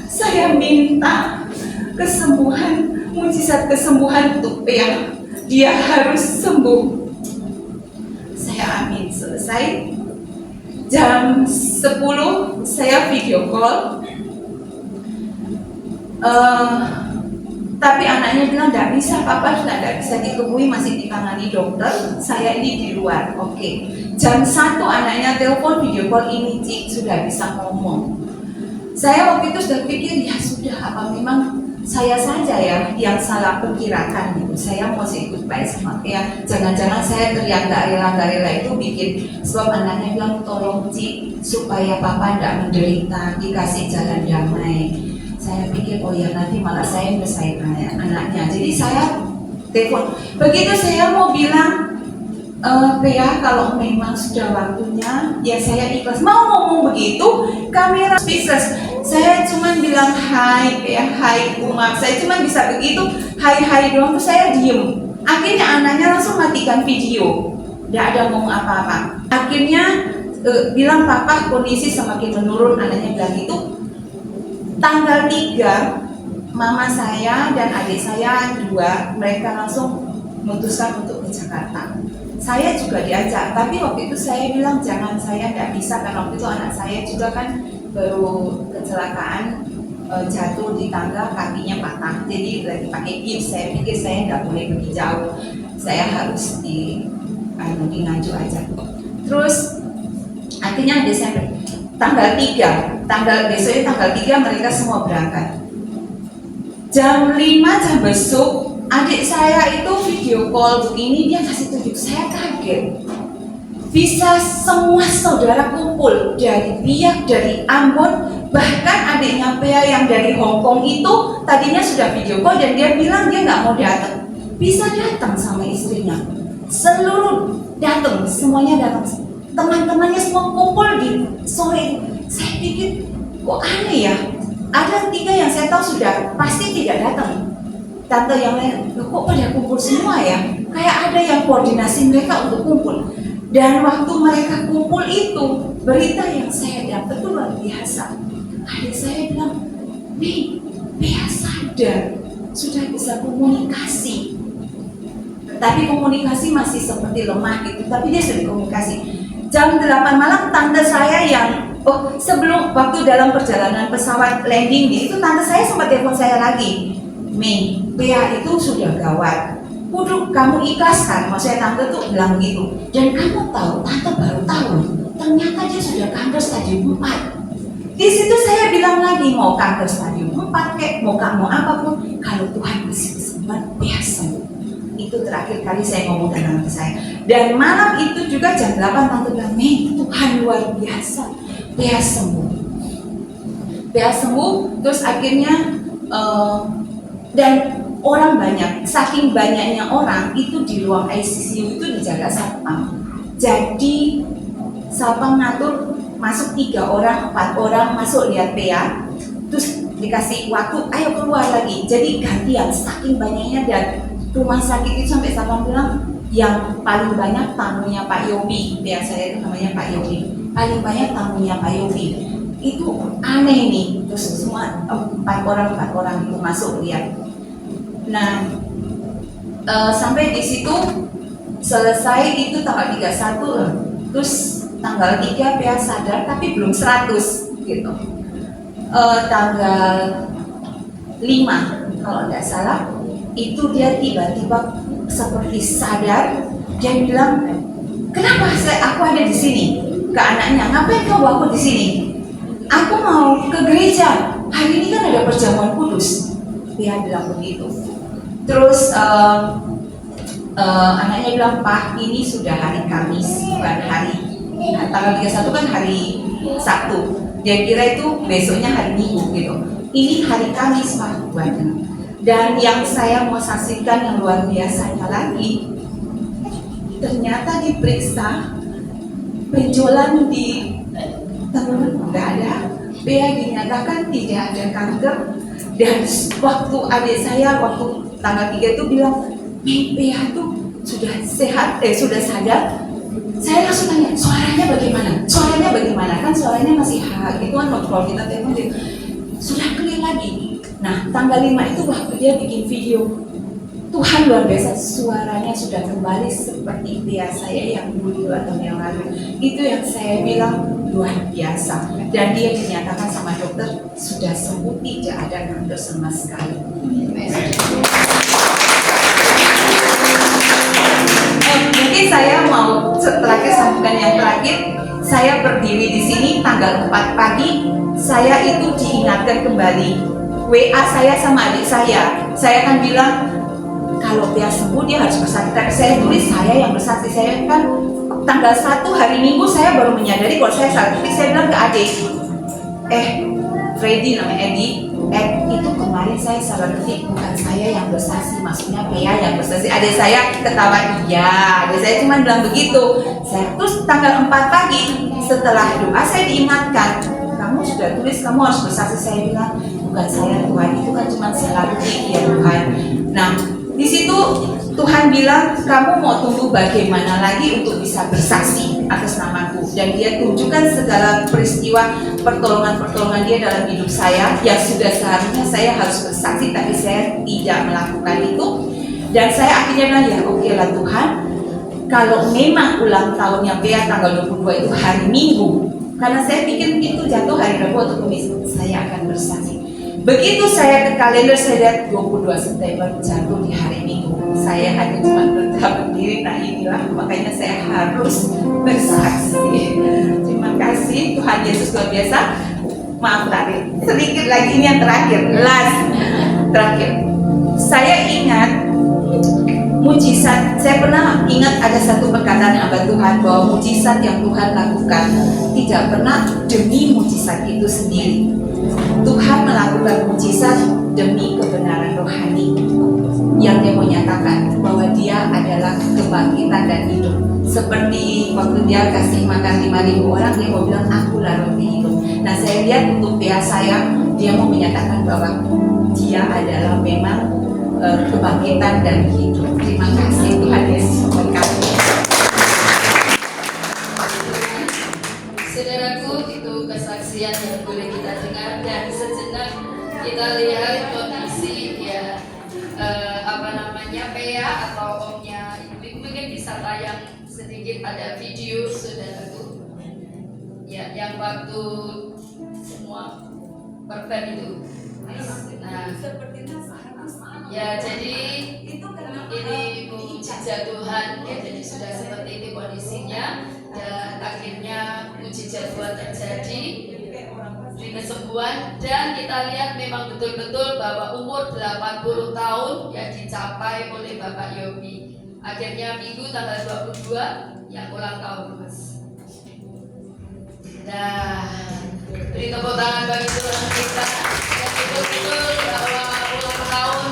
Speaker 4: Saya minta kesembuhan, mujizat kesembuhan untuk Pea. Dia harus sembuh. Saya amin. Selesai. Jam 10 saya video call. Tapi anaknya bilang tidak bisa, papa sudah tidak bisa ditemui, masih ditangani dokter. Saya ini di luar. Oke. Jam 1 anaknya telepon video call, ini Cik sudah bisa ngomong. Saya waktu itu sudah pikir ya sudah, apa memang saya saja ya yang salah perkirakan gitu. Saya mau ikut baik sama Pea. Jangan-jangan saya teriak gak rela itu bikin, sebab anaknya bilang tolong Cik supaya papa tidak menderita, dikasih jalan damai. Saya pikir oh ya nanti malah saya menyelesaikan anaknya. Jadi saya telepon. Begitu saya mau bilang, Pea, kalau memang sudah waktunya, ya saya ikhlas. Mau ngomong begitu, kamera speechless. Saya cuma bilang hai Pea, hai Umar. Saya cuma bisa begitu, hai doang, terus saya diem. Akhirnya anaknya langsung matikan video, tidak ada ngomong apa-apa. Akhirnya bilang papa kondisi semakin menurun, anaknya bilang gitu. Tanggal 3 mama saya dan adik saya 2, mereka langsung memutuskan untuk ke Jakarta. Saya juga diajak, tapi waktu itu saya bilang jangan, saya tidak bisa karena waktu itu anak saya juga kan baru kecelakaan, jatuh di tangga, kakinya patah, jadi lagi pakai gips. Saya pikir saya nggak boleh pergi jauh, saya harus di Nganjuk aja. Terus akhirnya Desember tanggal 3, besoknya tanggal 3 mereka semua berangkat. Jam 5 jam besok adik saya itu video call begini, dia kasih tunjuk, saya kaget. Bisa semua saudara kumpul dari Biak, dari Ambon, bahkan adiknya Pea yang dari Hong Kong itu tadinya sudah video call dan dia bilang dia nggak mau datang. Bisa datang sama istrinya, seluruh datang, semuanya datang. Teman-temannya semua kumpul di sore. Saya pikir kok aneh ya. Ada 3 yang saya tahu sudah pasti tidak datang. Tante yang lain, kok pada kumpul semua ya? Kayak ada yang koordinasi mereka untuk kumpul. Dan waktu mereka kumpul itu, berita yang saya dapat itu luar biasa. Adik saya bilang, Pea sadar, sudah bisa komunikasi. Tapi komunikasi masih seperti lemah gitu, tapi dia sudah komunikasi. Jam 8 malam tante saya yang, sebelum waktu dalam perjalanan pesawat landing itu tante saya sempat telepon saya lagi. Pea itu sudah gawat. Kudu kamu ikhlaskan, maksudnya tante tuh bilang gitu. Dan kamu tahu, tante baru tahu, ternyata dia sudah kanker stadium 4. Di situ saya bilang lagi, mau kanker stadium 4 kek, mau apapun, kalau Tuhan kasih kesempatan, Pea sembuh. Itu terakhir kali saya ngomong dengan tante saya. Dan malam itu juga jam 8 tante bilang, Tuhan luar biasa, Pea sembuh. Pea sembuh, terus akhirnya dan orang banyak, saking banyaknya orang itu di ruang ICU itu dijaga satpam. Jadi satpam ngatur masuk 3 orang, 4 orang masuk lihat Pea, terus dikasih waktu, ayo keluar lagi. Jadi gantian, saking banyaknya. Dan rumah sakit itu sampai satpam bilang yang paling banyak tamunya Pak Yobi. Pea saya itu namanya Pak Yobi. Paling banyak tamunya Pak Yobi. Itu aneh nih, terus semua 4 orang itu masuk lihat. Nah, sampai di situ selesai itu tanggal 31, terus tanggal 3 Pea sadar tapi belum 100 gitu. Tanggal 5 kalau nggak salah itu dia tiba-tiba seperti sadar, dia bilang, kenapa aku ada di sini? Ke anaknya, ngapain aku di sini? Aku mau ke gereja, hari ini kan ada perjamuan kudus. Dia bilang begitu. Terus anaknya bilang, Pak, ini sudah hari Kamis, bukan hari tanggal 31 kan hari Sabtu. Dia kira itu besoknya hari Minggu gitu. Ini hari Kamis, Pak, buatnya. Dan yang saya mau saksikan yang luar biasanya lagi, ternyata diperiksa benjolan di teman nggak ada. Pea dinyatakan tidak ada kanker. Dan waktu adik saya waktu tanggal 3 itu bilang, Pea itu sudah sehat, sudah sadar. Saya langsung tanya, suaranya bagaimana? Suaranya bagaimana? Kan suaranya masih gitu kan, kalau kita telepon dia sudah clear lagi. Nah, tanggal 5 itu waktu dia bikin video, Tuhan luar biasa, suaranya sudah kembali seperti Pea saya yang dulu 2 tahun yang lalu. Itu yang saya bilang luar biasa. Dan dia dinyatakan sama dokter sudah sembuh, tidak ada kanker sama sekali. Mungkin saya mau terakhir sambungan yang terakhir. Saya berdiri di sini tanggal 4 pagi, saya itu diingatkan kembali. WA saya sama adik saya kan bilang kalau dia sembuh dia harus bersaksi. Tapi saya tulis saya yang bersaksi. Saya kan tanggal 1 hari Minggu saya baru menyadari kalau saya salah. Tapi saya bilang ke adik, Freddy namanya Edi, itu kemarin saya salah ketik, bukan saya yang bersaksi, maksudnya Pea yang bersaksi. Adik saya ketawa, iya, adik saya cuma bilang begitu. Saya terus tanggal 4 pagi setelah doa saya diingatkan, kamu sudah tulis kamu harus bersaksi. Saya bilang, bukan saya Tuhan, itu kan cuma salah ketik ya Tuhan. Nah, di situ Tuhan bilang, kamu mau tunggu bagaimana lagi untuk bisa bersaksi atas namaku. Dan dia tunjukkan segala peristiwa pertolongan-pertolongan dia dalam hidup saya, yang sudah seharusnya saya harus bersaksi, tapi saya tidak melakukan itu. Dan saya akhirnya bilang, ya oke lah Tuhan, kalau memang ulang tahunnya Bea tanggal 22 itu hari Minggu, karena saya pikir itu jatuh hari Rabu atau Kamis, saya akan bersaksi. Begitu saya ke kalender, saya lihat 22 September jatuh di hari Minggu. Saya hanya cuma berdiam diri, nah inilah makanya saya harus bersaksi. Terima kasih Tuhan Yesus luar biasa. Maaf tadi, sedikit lagi ini yang terakhir, terakhir. Saya ingat mujizat, saya pernah ingat ada satu perkataan hamba Tuhan bahwa mujizat yang Tuhan lakukan tidak pernah demi mujizat itu sendiri. Tuhan melakukan mujizat demi kebenaran rohani yang dia menyatakan bahwa dia adalah kebangkitan dan hidup. Seperti waktu dia kasih makan 5.000 orang, dia mau bilang akulah roti hidup. Nah saya lihat untuk pihak saya, dia mau menyatakan bahwa dia adalah memang kebangkitan dan hidup. Terima kasih Tuhan Yesus memberkati.
Speaker 3: Saudaraku, itu kesaksian yang boleh kita dengar, dan sejenak kita lihat kondisi ya Pea atau omnya Ibu. Mungkin bisa tayang sedikit, ada video saudaraku ya yang waktu semua korban itu. Nah, ya jadi ini mujizat Tuhan ya, jadi sudah seperti itu kondisinya, dan akhirnya mujizat Tuhan terjadi di kesembuhan. Dan kita lihat memang betul-betul bahwa umur 80 tahun yang dicapai oleh Bapak Yobi. Akhirnya Minggu tanggal 22 yang ulang tahun, Mas. Nah, beri tepuk tangan bagi Tuhan kita yang betul-betul bahwa ulang tahun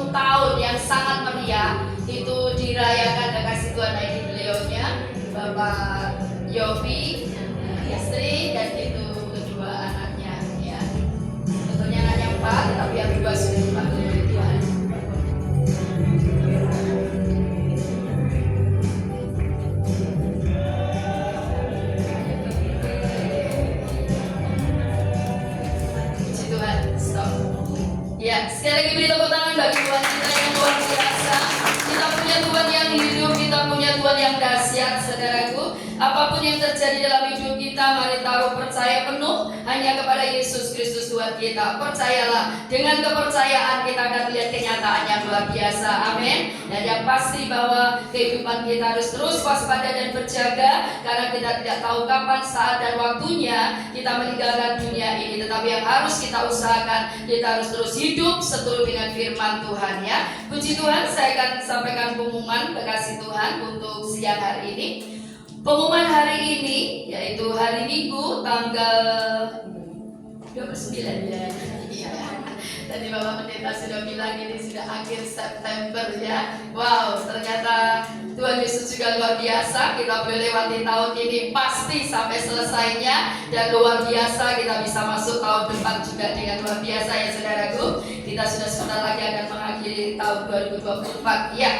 Speaker 3: 80 tahun yang sangat meriah itu dirayakan dan kasih Tuhan dari beliaunya Bapak Yobi, istri, dan itu kedua anaknya ya. Tentunya anaknya 4, tapi yang 2 sudah dipanggil oleh Tuhan. Puji Tuhan, stop. Ya, sekali lagi beri tepuk tangan bagi Tuhan kita yang luar biasa. Kita punya Tuhan yang hidup, kita punya Tuhan yang dahsyat, saudaraku. Apapun yang terjadi dalam hidup kita, mari taruh percaya penuh hanya kepada Yesus Kristus Tuhan kita. Percayalah, dengan kepercayaan kita akan melihat kenyataan yang luar biasa. Amin. Dan yang pasti bahwa kehidupan kita harus terus waspada dan berjaga, karena kita tidak tahu kapan, saat, dan waktunya kita meninggalkan dunia ini. Tetapi yang harus kita usahakan, kita harus terus hidup seturut dengan firman Tuhan ya. Puji Tuhan, saya akan sampaikan pengumuman kekasih Tuhan untuk siang hari ini. Pengumuman hari ini yaitu hari Minggu tanggal 29 ya. Tadi Bapak Pendeta sudah bilang ini sudah akhir September ya. Wow, ternyata Tuhan Yesus juga luar biasa. Kita boleh lewati tahun ini pasti sampai selesainya, dan luar biasa kita bisa masuk tahun depan juga dengan luar biasa ya saudaraku. Kita sudah sebentar lagi akan mengakhiri tahun 2024 ya.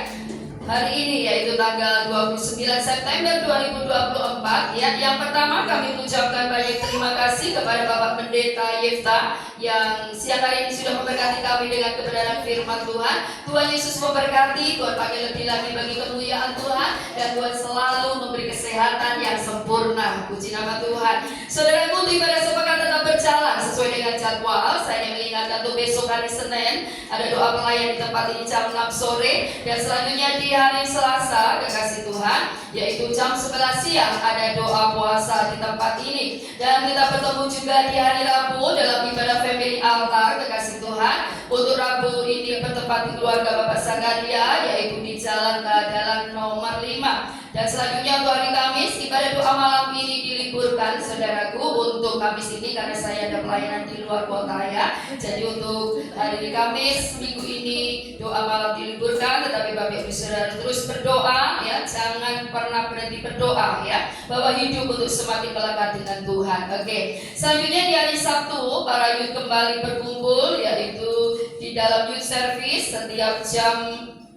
Speaker 3: Hari ini yaitu tanggal 29 September 2024 ya. Yang pertama kami mengucapkan banyak terima kasih kepada Bapak Pendeta Yefta yang siang hari ini sudah memberkati kami dengan kebenaran firman Tuhan. Tuhan Yesus memberkati, Tuhan pakai lebih lagi bagi kemuliaan Tuhan, dan Tuhan selalu memberi kesehatan yang sempurna. Puji nama Tuhan. Saudaraku, untuk ibadah sepekan tetap berjalan sesuai dengan jadwal. Saya mengingatkan untuk besok hari Senin ada doa pelayan di tempat ini jam 6 sore, dan selanjutnya di hari Selasa kekasih Tuhan yaitu jam 11 siang ada doa puasa di tempat ini, dan kita bertemu juga di hari Rabu dalam ibadah family altar kekasih Tuhan. Untuk Rabu ini bertempat di keluarga Bapak Zakaria yaitu di Jalan Keadalan nomor 5, dan selanjutnya untuk hari Kamis ibadah doa malam ini diliburkan diliburkan saudaraku untuk Kamis ini karena saya ada pelayanan di luar kota ya. Jadi untuk hari Kamis minggu ini doa malam diliburkan, tetapi Bapak Ibu Saudara terus berdoa ya, jangan pernah berhenti berdoa ya, bahwa hidup untuk semakin melekat dengan Tuhan. Oke. Selanjutnya di hari Sabtu para youth kembali berkumpul, yaitu di dalam youth service setiap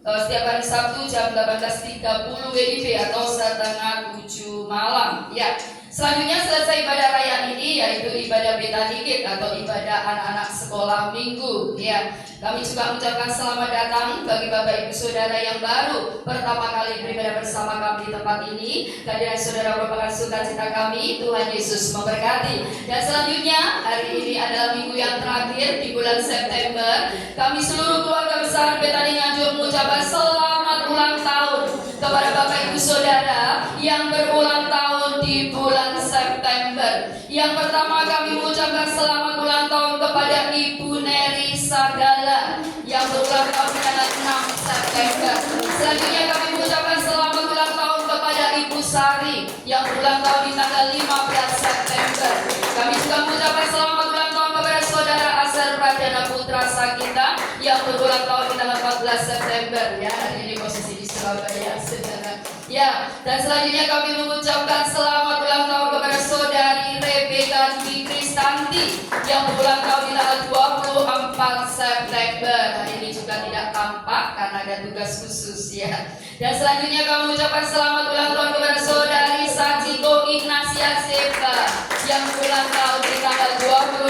Speaker 3: hari Sabtu jam 18.30 WIB atau setengah 7 malam ya. Selanjutnya selesai ibadah raya ini yaitu ibadah Betanikit atau ibadah anak-anak sekolah minggu ya. Kami juga mengucapkan selamat datang bagi Bapak Ibu Saudara yang baru pertama kali beribadah bersama kami di tempat ini. Kehadiran saudara merupakan sukacita kami. Tuhan Yesus memberkati. Dan selanjutnya hari ini adalah minggu yang terakhir di bulan September. Kami seluruh keluarga besar Betani Nganjuk mengucapkan selamat ulang tahun kepada Bapak Ibu Saudara yang berulang tahun di bulan September. Yang pertama kami mengucapkan selamat ulang tahun kepada Ibu Neri Sagala yang berulang tahun di tanggal 6 September. Selanjutnya kami mengucapkan selamat ulang tahun kepada Ibu Sari yang berulang tahun di tanggal 15 September. Kami juga mengucapkan selamat ulang tahun kepada saudara Azhar Pradana Putra Sakita yang berulang tahun di tanggal 14 September ya. Hari ini posisi di Surabaya saudara. Ya, dan selanjutnya kami mengucapkan selamat ulang tahun kepada saudari Rebeka Dwi Kristanti yang berulang tahun di tanggal 24 September. Hari ini juga tidak tampak karena ada tugas khusus ya. Dan selanjutnya kami mengucapkan selamat ulang tahun kepada saudari Sachiko Ignacia Seba yang berulang tahun di tanggal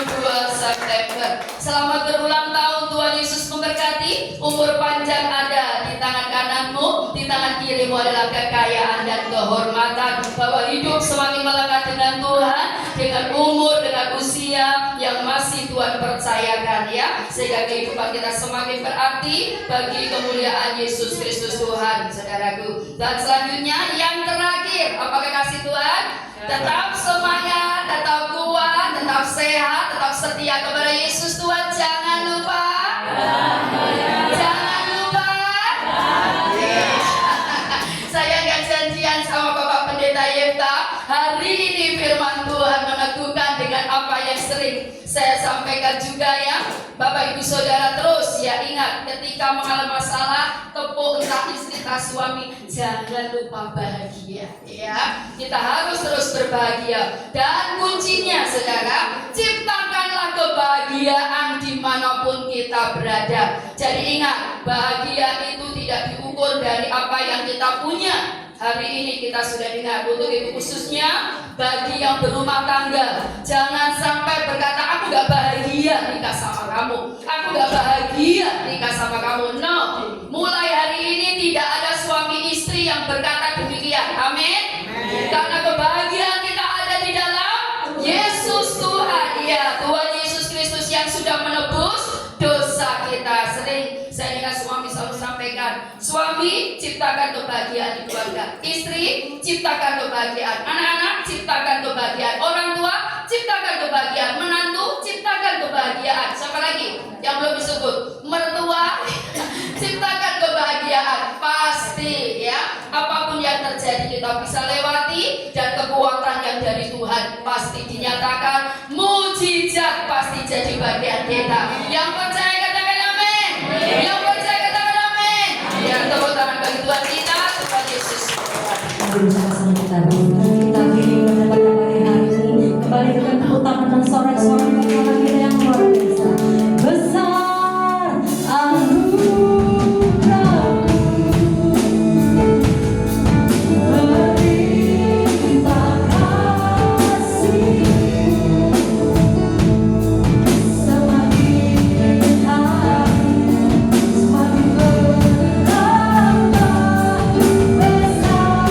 Speaker 3: 22 September. Selamat berulang tahun, Tuhan Yesus memberkati. Umur panjang ada di tangan kananmu, di tangan kirimu adalah kekayaan dan kehormatan. Bahwa hidup semakin melekat dengan Tuhan, dengan umur, dengan usia yang masih Tuhan percayakan ya, sehingga kehidupan kita semakin berarti bagi kemuliaan Yesus Kristus Tuhan, saudaraku. Dan selanjutnya yang terakhir, apakah kasih Tuhan? Tetap semangat, tetap kuat, tetap sehat, tetap setia kepada Yesus Tuhan. Jangan lupa. Jangan lupa. Saya nggak janjian sama Bapak Pendeta Yefta. Hari ini firman Tuhan meneguhkan dengan apa yang sering saya sampaikan juga ya. Bapak Ibu Saudara terus ya ingat, ketika mengalami masalah, tepuk entah istri entah suami, jangan lupa bahagia ya. Kita harus terus berbahagia. Dan kuncinya saudara, ciptakanlah kebahagiaan dimanapun kita berada. Jadi ingat, bahagia itu tidak diukur dari apa yang kita punya. Hari ini kita sudah dengar, untuk itu khususnya bagi yang berumah tangga, jangan sampai berkata aku gak bahagia nikah sama kamu, aku gak bahagia nikah sama kamu. No, mulai hari ini tidak ada suami istri yang berkata demikian. Amin. Karena kebahagiaan kita ada di dalam Yesus Tuhan. Ya, Tuhan Yesus Kristus yang sudah menebus dosa kita. Sering saya dengar suami selalu sampaikan, suami ciptakan kebahagiaan di keluarga, istri ciptakan kebahagiaan, anak-anak ciptakan kebahagiaan, orang tua ciptakan kebahagiaan, menantu ciptakan kebahagiaan. Siapa lagi yang belum disebut? Mertua ciptakan kebahagiaan. Pasti ya, apapun yang terjadi kita bisa lewati, dan kekuatan yang dari Tuhan pasti dinyatakan, mujizat pasti jadi bagian kita. Yang percaya katakan amin. Yang percaya katakan amin. Ya, tepuk tangan bagi Tuhan kita, Tuhan Yesus.
Speaker 1: Mari bersama-sama kita kita pilih mendapat hari ini kembali dengan tepuk tangan dan sorak-sorak bersama kita yang luar biasa. Besar anugerahmu, berlimpah kasih-Mu, semakin hari semakin bertambah besar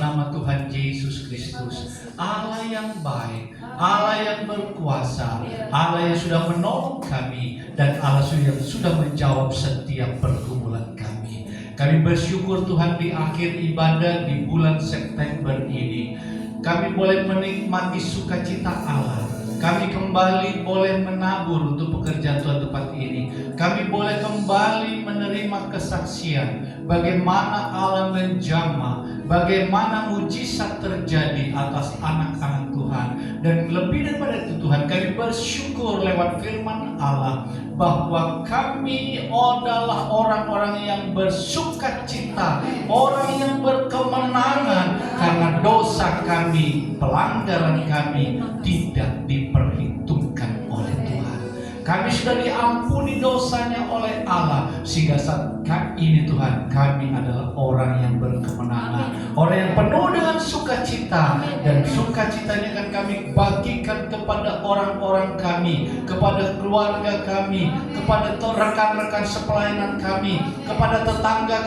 Speaker 2: nama Tuhan Yesus Kristus, Allah yang baik, Allah yang berkuasa, Allah yang sudah menolong kami, dan Allah yang sudah menjawab setiap pergumulan kami. Kami bersyukur Tuhan di akhir ibadah di bulan September ini, kami boleh menikmati sukacita Allah. Kami kembali boleh menabur untuk pekerjaan Tuhan tempat ini. Kami boleh kembali menerima kesaksian bagaimana Allah menjamah, bagaimana mujizat terjadi atas anak-anak Tuhan. Dan lebih daripada itu Tuhan, kami bersyukur lewat firman Allah bahwa kami adalah orang-orang yang bersukacita, orang yang berkemenangan, karena dosa kami, pelanggaran kami tidak diperhitungkan oleh Tuhan. Kami sudah diampuni dosanya oleh Allah, sehingga saat ini Tuhan, kami adalah orang yang berkemenangan, orang yang penuh dengan sukacita, dan sukacitanya akan kami bagikan kepada orang-orang kami, kepada keluarga kami, kepada rekan-rekan sepelayanan kami, kepada tetangga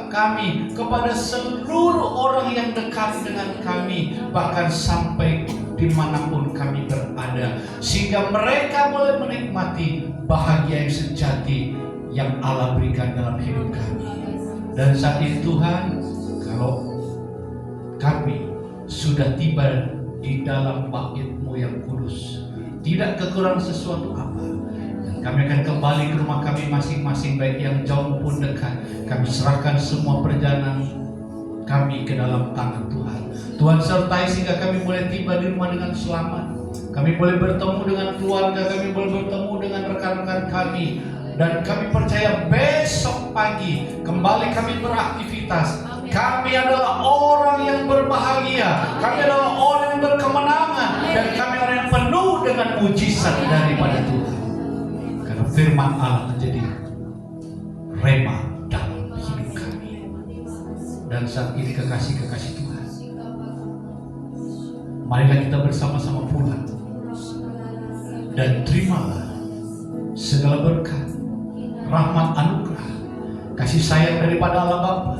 Speaker 2: kami, kepada seluruh orang yang dekat dengan kami, bahkan sampai dimanapun kami berada, sehingga mereka boleh menikmati bahagia yang sejati yang Allah berikan dalam hidup kami. Dan saat ini Tuhan, kalau kami sudah tiba di dalam bait-Mu yang kudus, tidak kekurangan sesuatu apa, dan kami akan kembali ke rumah kami masing-masing, baik yang jauh maupun dekat. Kami serahkan semua perjalanan kami ke dalam tangan Tuhan. Tuhan sertai sehingga kami boleh tiba di rumah dengan selamat. Kami boleh bertemu dengan keluarga, kami boleh bertemu dengan rekan-rekan kami, dan kami percaya besok pagi kembali kami beraktivitas. Kami adalah orang yang berbahagia, kami adalah orang yang berkemenangan, dan kami orang yang penuh dengan mujizat daripada Tuhan. Karena firman Allah menjadi rema dalam hidup kami. Dan saat ini kekasih-kekasih Tuhan, marilah kita bersama-sama pulang dan terimalah segala berkat, rahmat, anugerah, kasih sayang daripada Allah Bapa,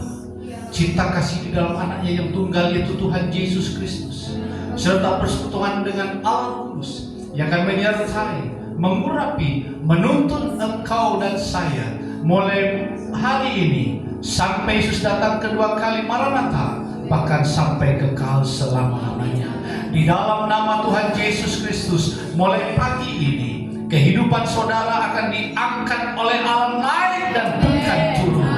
Speaker 2: cinta kasih di dalam anaknya yang tunggal, yaitu Tuhan Yesus Kristus, serta persekutuan dengan Allah Kudus yang akan menyertai, mengurapi, menuntun engkau dan saya mulai hari ini sampai Yesus datang kedua kali Maranatha, bahkan sampai kekal selama-lamanya. Di dalam nama Tuhan Yesus Kristus, mulai pagi ini kehidupan saudara akan diangkat oleh Allah naik dan bukan turun.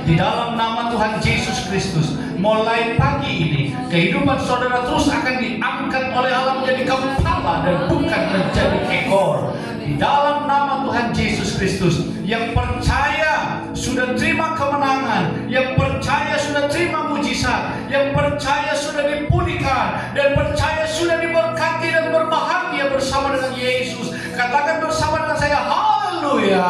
Speaker 2: Di dalam nama Tuhan Yesus Kristus, mulai pagi ini kehidupan saudara terus akan diangkat oleh Allah menjadi kepala dan bukan menjadi ekor. Di dalam nama Tuhan Yesus Kristus, yang percaya sudah terima kemenangan, yang percaya sudah terima mujizat, yang percaya sudah dipulihkan, dan percaya sudah diberkati dan berbahagia bersama dengan Yesus. Katakan bersama dengan saya, haleluya,